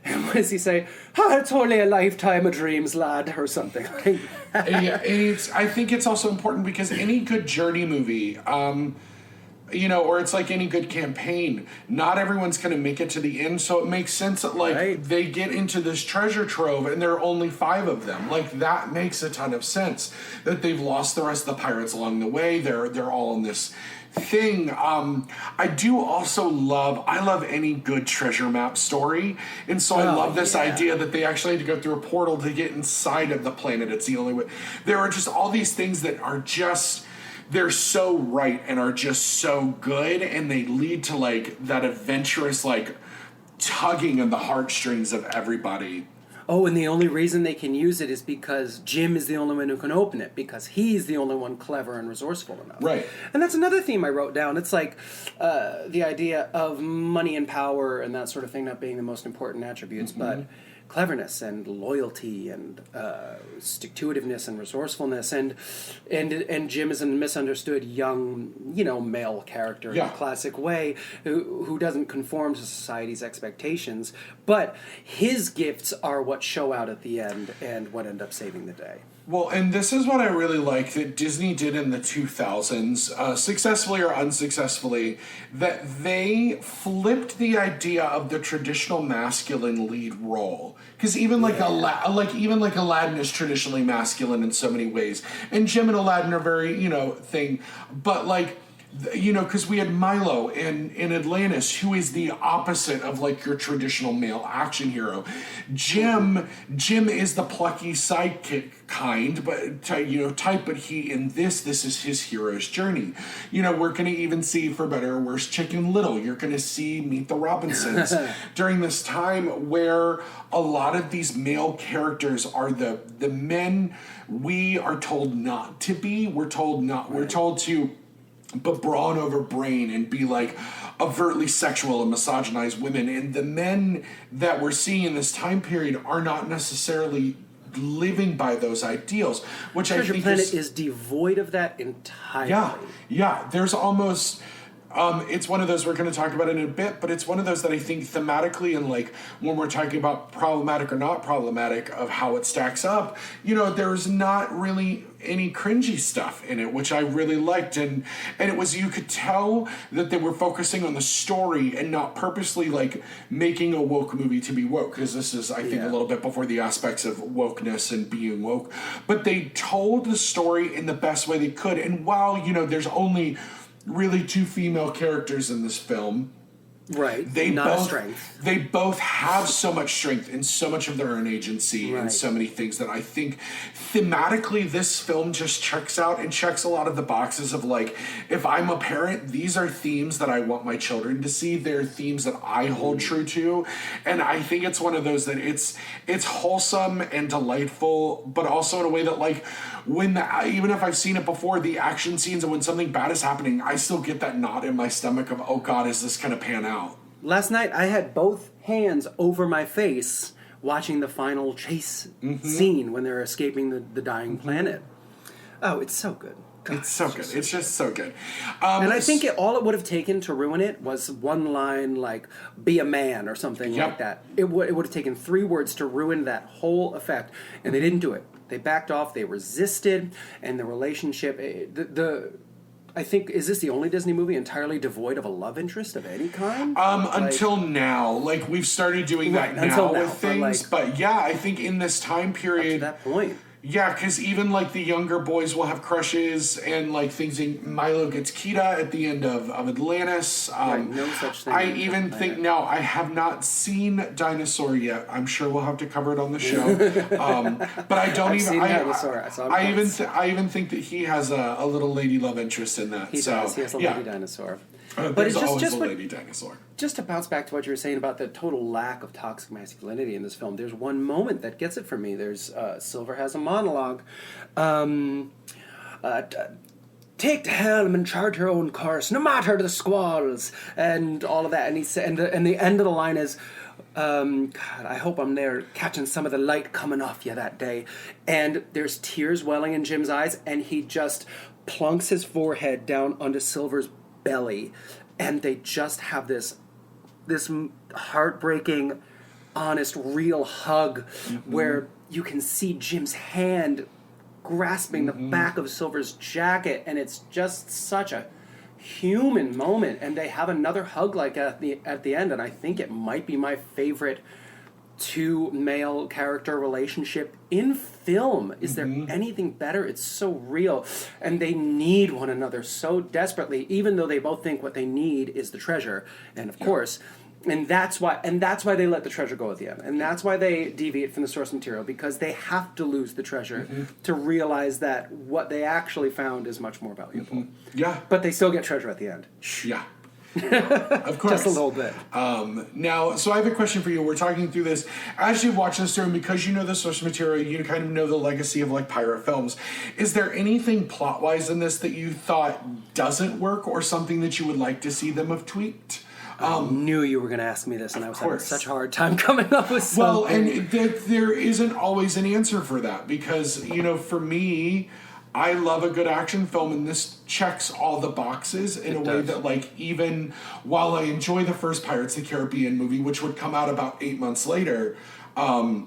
And what does he say? Oh, it's only a lifetime of dreams, lad, or something like that. Yeah, I think it's also important because any good journey movie, or it's like any good campaign, not everyone's going to make it to the end, so it makes sense that, like, they get into this treasure trove and there are only 5 of them. Like, that makes a ton of sense, that they've lost the rest of the pirates along the way. They're all in this thing. I do also love any good treasure map story, and so I love this idea that they actually had to go through a portal to get inside of the planet. It's the only way. There are just all these things that are just, they're so right and are just so good, and they lead to, like, that adventurous, like, tugging of the heartstrings of everybody. Oh, and the only reason they can use it is because Jim is the only one who can open it, because he's the only one clever and resourceful enough. Right. And that's another theme I wrote down. It's like the idea of money and power and that sort of thing not being the most important attributes, but cleverness and loyalty and stick-to-itiveness and resourcefulness, and Jim is a misunderstood young, male character in a classic way who doesn't conform to society's expectations, but his gifts are what show out at the end and what end up saving the day. Well, and this is what I really like that Disney did in the 2000s, successfully or unsuccessfully, that they flipped the idea of the traditional masculine lead role. Because even Aladdin is traditionally masculine in so many ways, and Jim and Aladdin are very thing, but like. Because we had Milo in Atlantis, who is the opposite of, like, your traditional male action hero. Jim is the plucky sidekick kind, but type. But this is his hero's journey. We're going to even see, for better or worse, Chicken Little. You're going to see Meet the Robinsons during this time where a lot of these male characters are the men we are told not to be. We're told not. We're told to. But brawn over brain and be like overtly sexual and misogynize women. And the men that we're seeing in this time period are not necessarily living by those ideals, which I think Treasure Planet is devoid of that entirely. Yeah. There's almost. It's one of those we're going to talk about in a bit, but it's one of those that I think thematically and, like, when we're talking about problematic or not problematic of how it stacks up, there's not really any cringy stuff in it, which I really liked. And it was, you could tell that they were focusing on the story and not purposely, like, making a woke movie to be woke, because this is, I think, a little bit before the aspects of wokeness and being woke. But they told the story in the best way they could. And while, there's only really 2 female characters in this film. Right. They Strength. both have so much strength and so much of their own agency and so many things that I think thematically this film just checks out and checks a lot of the boxes of, like, if I'm a parent, these are themes that I want my children to see. They're themes that I hold true to. And I think it's one of those that it's wholesome and delightful, but also in a way that, like, even if I've seen it before, the action scenes and when something bad is happening, I still get that knot in my stomach of, oh God, is this going to pan out? Last night, I had both hands over my face watching the final chase scene when they're escaping the dying planet. Oh, it's so good. God, it's so good. It's just so good. And I think all it would have taken to ruin it was one line like, be a man or something like that. It would have taken 3 words to ruin that whole effect. And they didn't do it. They backed off. They resisted. And the relationship... I think, is this the only Disney movie entirely devoid of a love interest of any kind? Until now. Like, we've started doing that now with things. But yeah, I think in this time period... Up to that point. Yeah, because even, like, the younger boys will have crushes and, like, things. Milo gets Kita at the end of Atlantis. No such thing. I even think, now, I have not seen Dinosaur yet. I'm sure we'll have to cover it on the show. But I don't I even think that he has a little lady love interest in that. He does. He has a lady dinosaur. But it's always a lady dinosaur. Just to bounce back to what you were saying about the total lack of toxic masculinity in this film, there's one moment that gets it for me. There's Silver has a monologue. Take the helm and chart your own course, no matter the squalls, and all of that. And he said, and the end of the line is, God, I hope I'm there catching some of the light coming off you that day. And there's tears welling in Jim's eyes, and he just plunks his forehead down onto Silver's belly, and they just have this heartbreaking, honest, real hug where you can see Jim's hand grasping the back of Silver's jacket, and it's just such a human moment. And they have another hug like at the end, and I think it might be my favorite two male character relationship in film. Is there anything better? It's so real, and they need one another so desperately, even though they both think what they need is the treasure. And of course, and that's why they let the treasure go at the end, and that's why they deviate from the source material, because they have to lose the treasure to realize that what they actually found is much more valuable. Yeah, but they still get treasure at the end. Yeah. Of course. Just a little bit. Now, so I have a question for you. We're talking through this. As you've watched this through, and because you know the source material, you kind of know the legacy of like pirate films. Is there anything plot-wise in this that you thought doesn't work, or something that you would like to see them have tweaked? I knew you were going to ask me this, and I was having such a hard time coming up with something. Well, and there isn't always an answer for that, because, you know, for me, I love a good action film, and this checks all the boxes in a way that, like, even while I enjoy the first Pirates of the Caribbean movie, which would come out about 8 months later, it's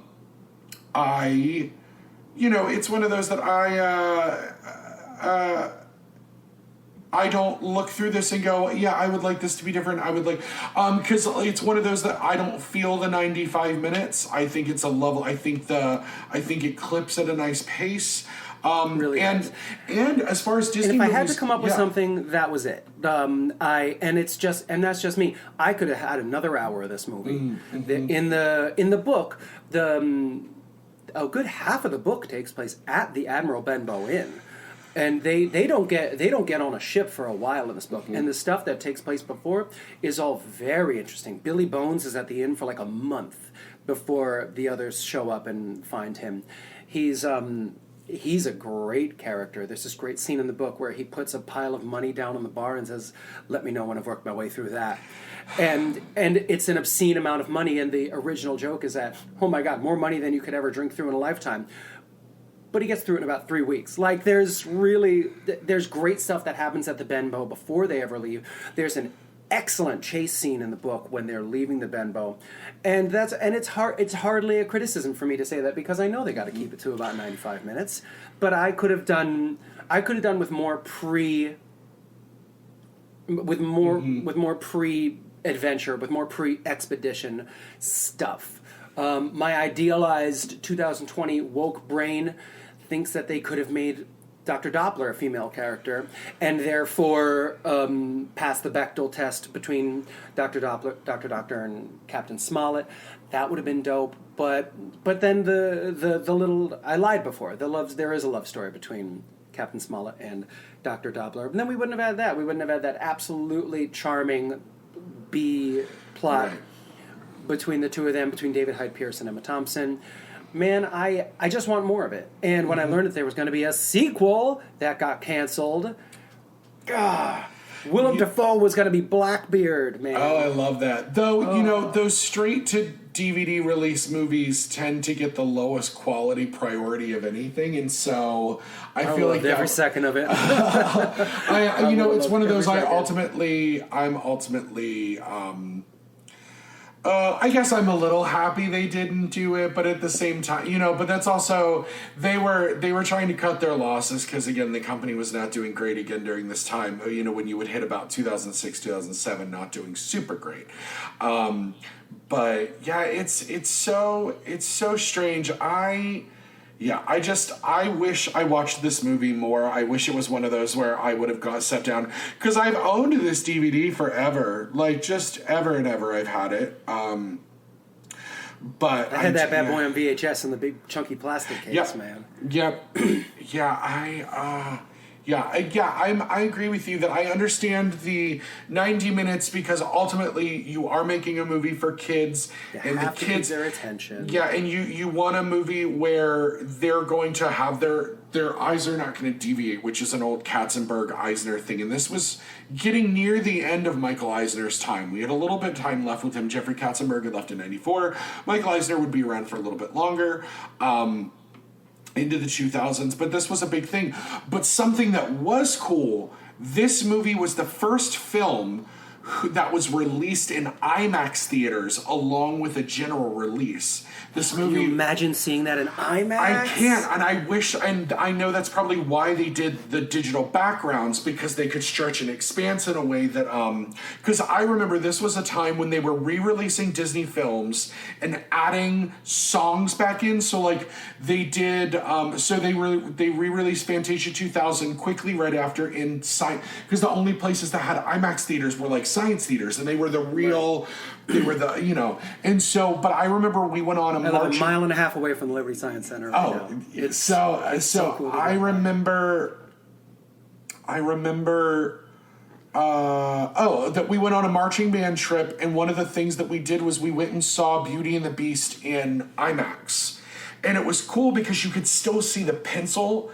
one of those that I don't look through this and go, yeah, I would like this to be different. I would like, because it's one of those that I don't feel the 95 minutes. I think it's a level. I think it clips at a nice pace. Really, and as far as Disney, and if movies, I had to come up with something, that was it. That's just me. I could have had another hour of this movie. In the book, a good half of the book takes place at the Admiral Benbow Inn. And they don't get on a ship for a while in this book. And the stuff that takes place before is all very interesting. Billy Bones is at the inn for like a month before the others show up and find him. He's a great character. There's this great scene in the book where he puts a pile of money down on the bar and says, "Let me know when I've worked my way through that." And it's an obscene amount of money, and the original joke is that, oh my God, more money than you could ever drink through in a lifetime. But he gets through it in about 3 weeks. Like, there's great stuff that happens at the Benbow before they ever leave. There's an excellent chase scene in the book when they're leaving the Benbow, and it's hardly a criticism for me to say that, because I know they got to keep it to about 95 minutes. But I could have done with more pre-adventure, with more pre-expedition stuff. My idealized 2020 woke brain thinks that they could have made Dr. Doppler a female character, and therefore pass the Bechdel test between Dr. Doctor, and Captain Smollett. That would have been dope. But then the little, I lied before. There is a love story between Captain Smollett and Dr. Doppler. And then we wouldn't have had that. We wouldn't have had that absolutely charming B plot between the two of them, between David Hyde Pierce and Emma Thompson. Man, I just want more of it. And when I learned that there was going to be a sequel that got canceled, Willem Dafoe was going to be Blackbeard, man. Oh, I love that. Though, those straight-to-DVD release movies tend to get the lowest quality priority of anything, and so I feel like every second of it. It's one of those I'm ultimately I guess I'm a little happy they didn't do it, but at the same time, but that's also, they were trying to cut their losses, because again, the company was not doing great again during this time, when you would hit about 2006, 2007, not doing super great. But yeah, it's so strange. I wish I watched this movie more. I wish it was one of those where I would have sat down, because I've owned this DVD forever, like just ever and ever I've had it. But I had that bad boy on VHS in the big chunky plastic case, man. Yep. I agree with you that I understand the 90 minutes, because ultimately you are making a movie for kids, and the kids, their attention. Yeah, and you want a movie where they're going to have their eyes are not going to deviate, which is an old Katzenberg Eisner thing. And this was getting near the end of Michael Eisner's time. We had a little bit of time left with him. Jeffrey Katzenberg had left in 94. Michael Eisner would be around for a little bit longer. Into the 2000s, but this was a big thing. But something that was cool this movie was the first film that was released in IMAX theaters along with a general release. This movie... Can you imagine seeing that in IMAX? I can't, and I wish, and I know that's probably why they did the digital backgrounds, because they could stretch and expand in a way that, because I remember this was a time when they were re-releasing Disney films and adding songs back in, so like they did, they re-released Fantasia 2000 quickly right after in because the only places that had IMAX theaters were like science theaters, and they were the real, they were the, and so, but I remember we went on a a mile and a half away from the Liberty Science Center. Right now. It's so cool. I remember that we went on a marching band trip, and one of the things that we did was we went and saw Beauty and the Beast in IMAX. And it was cool because you could still see all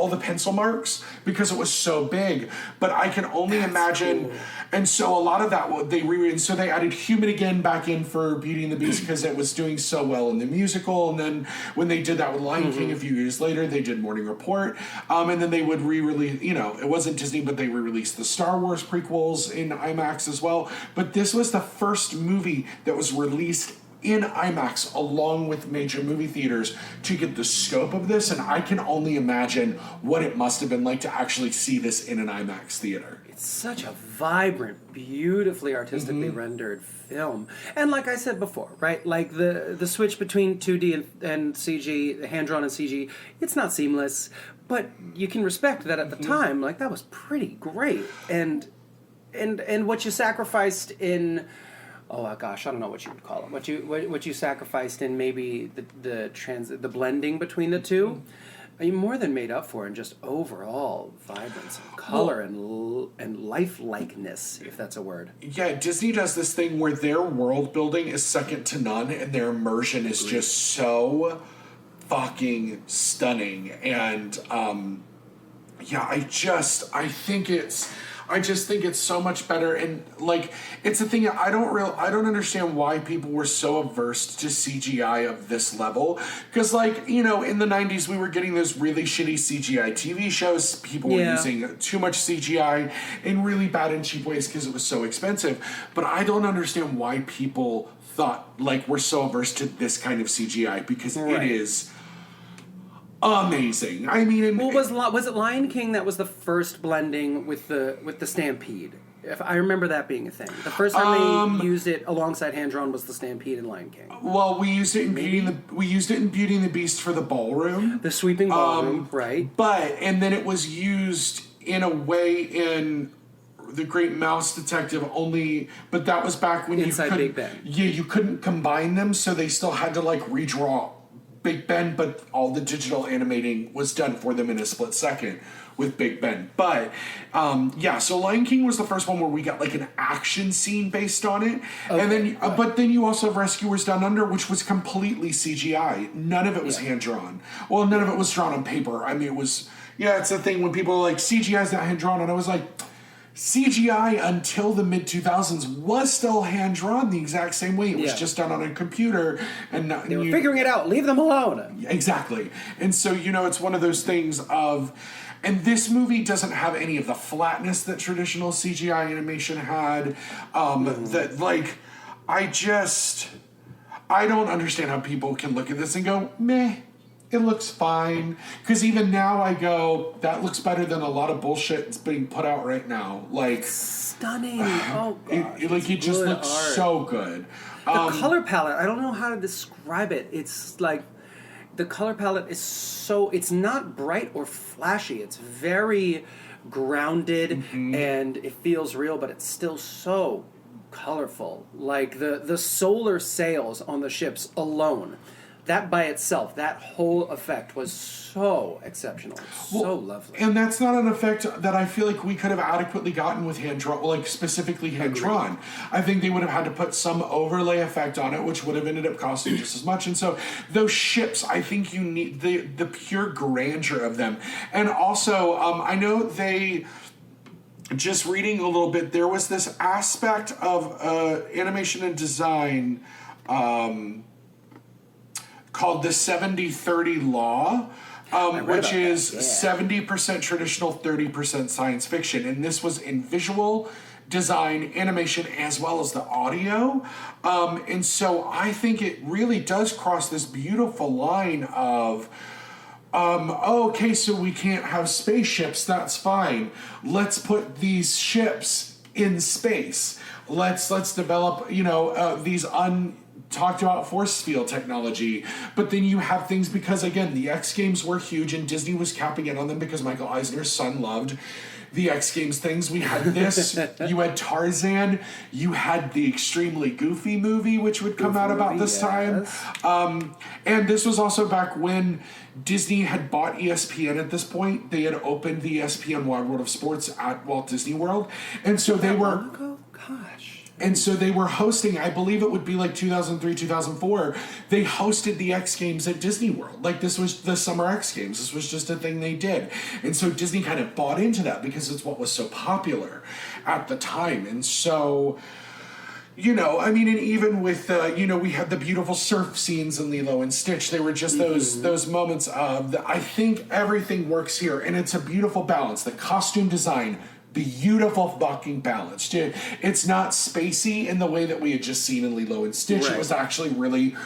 the pencil marks because it was so big. But I can only imagine, cool. And so a lot of that and so they added Human Again back in for Beauty and the Beast because it was doing so well in the musical. And then when they did that with Lion King a few years later, they did Morning Report, and then they would re-release. It wasn't Disney, but they re-released the Star Wars prequels in IMAX as well. But this was the first movie that was released in IMAX along with major movie theaters to get the scope of this, and I can only imagine what it must have been like to actually see this in an IMAX theater. It's such a vibrant, beautifully artistically rendered film. And like I said before, right, like the switch between 2D and CG, hand-drawn and CG, it's not seamless, but you can respect that at the time, like that was pretty great. And what you sacrificed in... Oh gosh, I don't know what you would call it. What you sacrificed in maybe the blending between the two, you more than made up for in just overall vibrance and color and lifelikeness, if that's a word. Yeah, Disney does this thing where their world building is second to none, and their immersion is just so fucking stunning. And I just think it's so much better, and like it's a thing I don't understand why people were so averse to CGI of this level, because like in the 90s we were getting those really shitty CGI TV shows. People were using too much CGI in really bad and cheap ways because it was so expensive. But I don't understand why people thought like we're so averse to this kind of CGI, because it is amazing. I mean, was it Lion King that was the first blending with the Stampede? If I remember that being a thing, the first time they used it alongside hand drawn was the Stampede in Lion King. Well, we used it in Beauty and the Beast for the ballroom, the sweeping ballroom, right? And then it was used in a way in The Great Mouse Detective but that was back when Inside Big Ben. Yeah, you couldn't combine them, so they still had to like redraw Big Ben, but all the digital animating was done for them in a split second with Big Ben. But so Lion King was the first one where we got like an action scene based on it. Okay. And then but then you also have Rescuers Down Under, which was completely CGI. None of it was hand drawn. Well, none of it was drawn on paper. I mean, it was it's a thing when people are like CGI is not hand drawn, and I was like, CGI until the mid-2000s was still hand-drawn the exact same way. It was just done on a computer. And they were figuring it out. Leave them alone. Exactly. And so, it's one of those things of... And this movie doesn't have any of the flatness that traditional CGI animation had. That, like, I don't understand how people can look at this and go, meh. It looks fine. Because even now I go, that looks better than a lot of bullshit that's being put out right now. Like, stunning. Oh, gosh. It just looks so good. The color palette, I don't know how to describe it. It's like, the color palette is it's not bright or flashy. It's very grounded and it feels real, but it's still so colorful. Like the solar sails on the ships alone, that by itself, that whole effect was so exceptional. So lovely. And that's not an effect that I feel like we could have adequately gotten with hand-drawn, like specifically hand-drawn. I think they would have had to put some overlay effect on it, which would have ended up costing just as much. And so those ships, I think you need the pure grandeur of them. And also, I know just reading a little bit, there was this aspect of animation and design called the 70-30 law. which is that. 70% traditional, 30% science fiction. And this was in visual design, animation, as well as the audio. And so I think it really does cross this beautiful line of, okay, so we can't have spaceships, that's fine. Let's put these ships in space. Let's develop, these talked about force field technology. But then you have things, because again, the X Games were huge and Disney was capping in on them because Michael Eisner's son loved the X Games things. We had this, you had Tarzan, you had the extremely Goofy movie, which would come out about this time. And this was also back when Disney had bought ESPN at this point. They had opened the ESPN Wide World of Sports at Walt Disney World. And so they were... Gosh. And so they were hosting, I believe it would be like 2003, 2004, they hosted the X Games at Disney World. Like, this was the Summer X Games. This was just a thing they did. And so Disney kind of bought into that because it's what was so popular at the time. And so, and even with, we had the beautiful surf scenes in Lilo and Stitch. They were just those moments of, I think everything works here. And it's a beautiful balance. The costume design, beautiful fucking balance. Dude, it's not spacey in the way that we had just seen in Lilo and Stitch. Right. It was actually really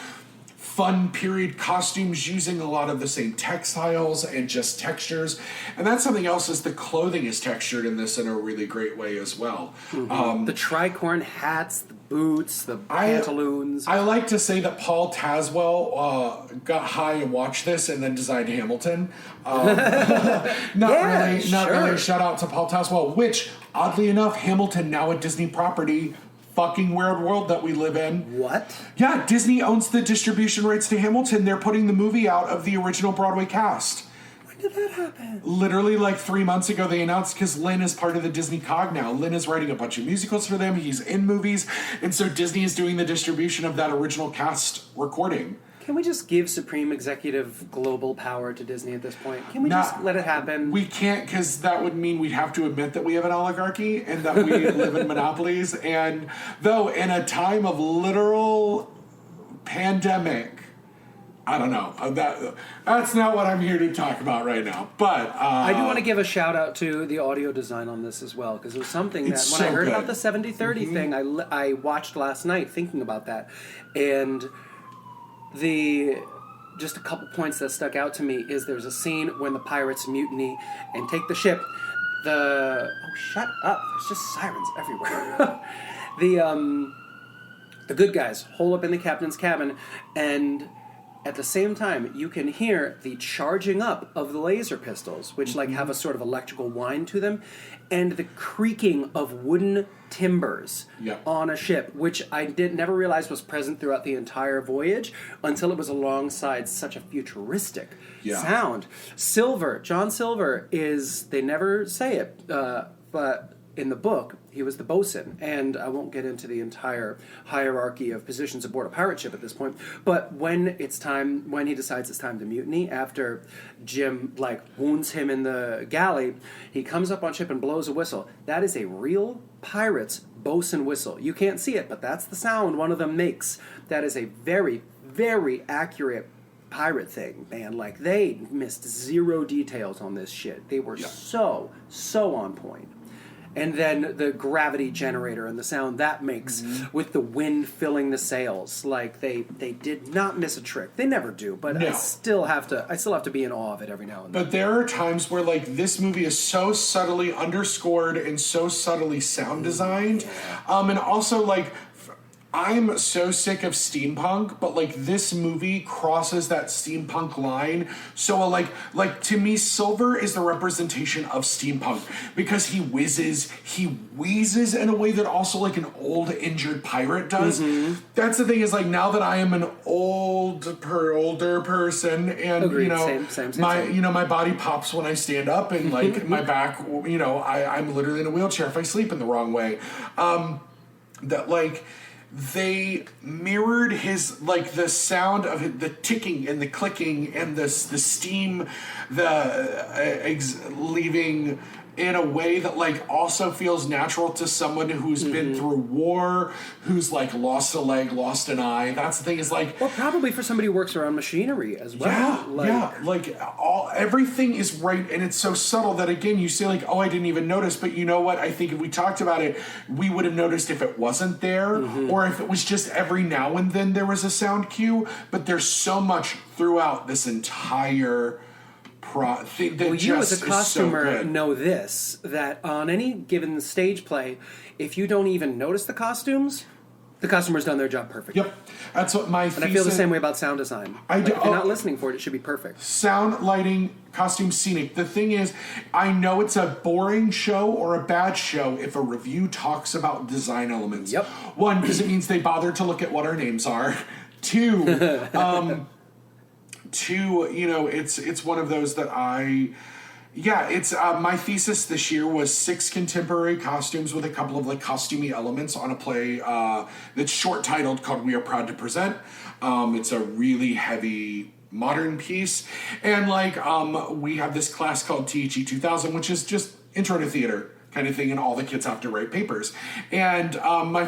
fun period costumes using a lot of the same textiles and just textures. And that's something else, is the clothing is textured in this in a really great way as well. The tricorn hats, the boots, the pantaloons. I like to say that Paul Tazwell got high and watched this and then designed Hamilton. Not really. Shout out to Paul Tazwell, which, oddly enough, Hamilton, now a Disney property. Fucking weird world that we live in. What? Yeah, Disney owns the distribution rights to Hamilton. They're putting the movie out of the original Broadway cast. When did that happen? Literally like 3 months ago they announced, because Lin is part of the Disney cog now. Lin is writing a bunch of musicals for them. He's in movies. And so Disney is doing the distribution of that original cast recording. Can we just give supreme executive global power to Disney at this point? Can we just let it happen? We can't, because that would mean we'd have to admit that we have an oligarchy and that we live in monopolies. And though in a time of literal pandemic, I don't know. That's not what I'm here to talk about right now. But I do want to give a shout out to the audio design on this as well, because it was something that when I heard about the 70-30 thing, I watched last night thinking about that. And just a couple points that stuck out to me is there's a scene when the pirates mutiny and take the ship. Oh, shut up! There's just sirens everywhere. The good guys hole up in the captain's cabin, and at the same time you can hear the charging up of the laser pistols, which have a sort of electrical whine to them, and the creaking of wooden timbers on a ship, which I never realized was present throughout the entire voyage until it was alongside such a futuristic sound. John Silver they never say it, but in the book, he was the bosun, and I won't get into the entire hierarchy of positions aboard a pirate ship at this point, but when he decides it's time to mutiny, after Jim, wounds him in the galley, he comes up on ship and blows a whistle. That is a real pirate's bosun whistle. You can't see it, but that's the sound one of them makes. That is a very, very accurate pirate thing, man. They missed zero details on this shit. They were so on point. And then the gravity generator and the sound that makes with the wind filling the sails. They did not miss a trick. They never do, but no. I still have to be in awe of it every now and then. But there are times where this movie is so subtly underscored and so subtly sound designed. And also I'm so sick of steampunk, but this movie crosses that steampunk line. So to me, Silver is the representation of steampunk because he wheezes in a way that also an old injured pirate does. That's the thing, is now that I am an older person, and Agreed. Same. my body pops when I stand up, and my back, I'm literally in a wheelchair if I sleep in the wrong way. They mirrored his the sound of the ticking and the clicking and the steam leaving in a way that like also feels natural to someone who's been through war, who's like lost a leg, lost an eye. That's the thing is like, well, probably for somebody who works around machinery as well. Like everything is right, and it's so subtle that again you say like, oh, I didn't even notice, but you know what? I think if we talked about it, we would have noticed if it wasn't there, or if it was just every now and then there was a sound cue. But there's so much throughout this entire thing that well, you just as a is costumer so good. know this, that on any given stage play, if you don't even notice the costumes, the costumer's done their job perfectly. Yep, that's what my. And I feel the same way about sound design. I do. If you're not listening for it, it should be perfect. Sound, lighting, costume, scenic. The thing is, I know it's a boring show or a bad show if a review talks about design elements. Yep. One, because it means they bothered to look at what our names are. Two, it's one of those that it's my thesis this year was 6 contemporary costumes with a couple of like costumey elements on a play that's short titled called We Are Proud to Present. It's a really heavy modern piece, and like we have this class called THE 2000, which is just intro to theater kind of thing, and all the kids have to write papers. And my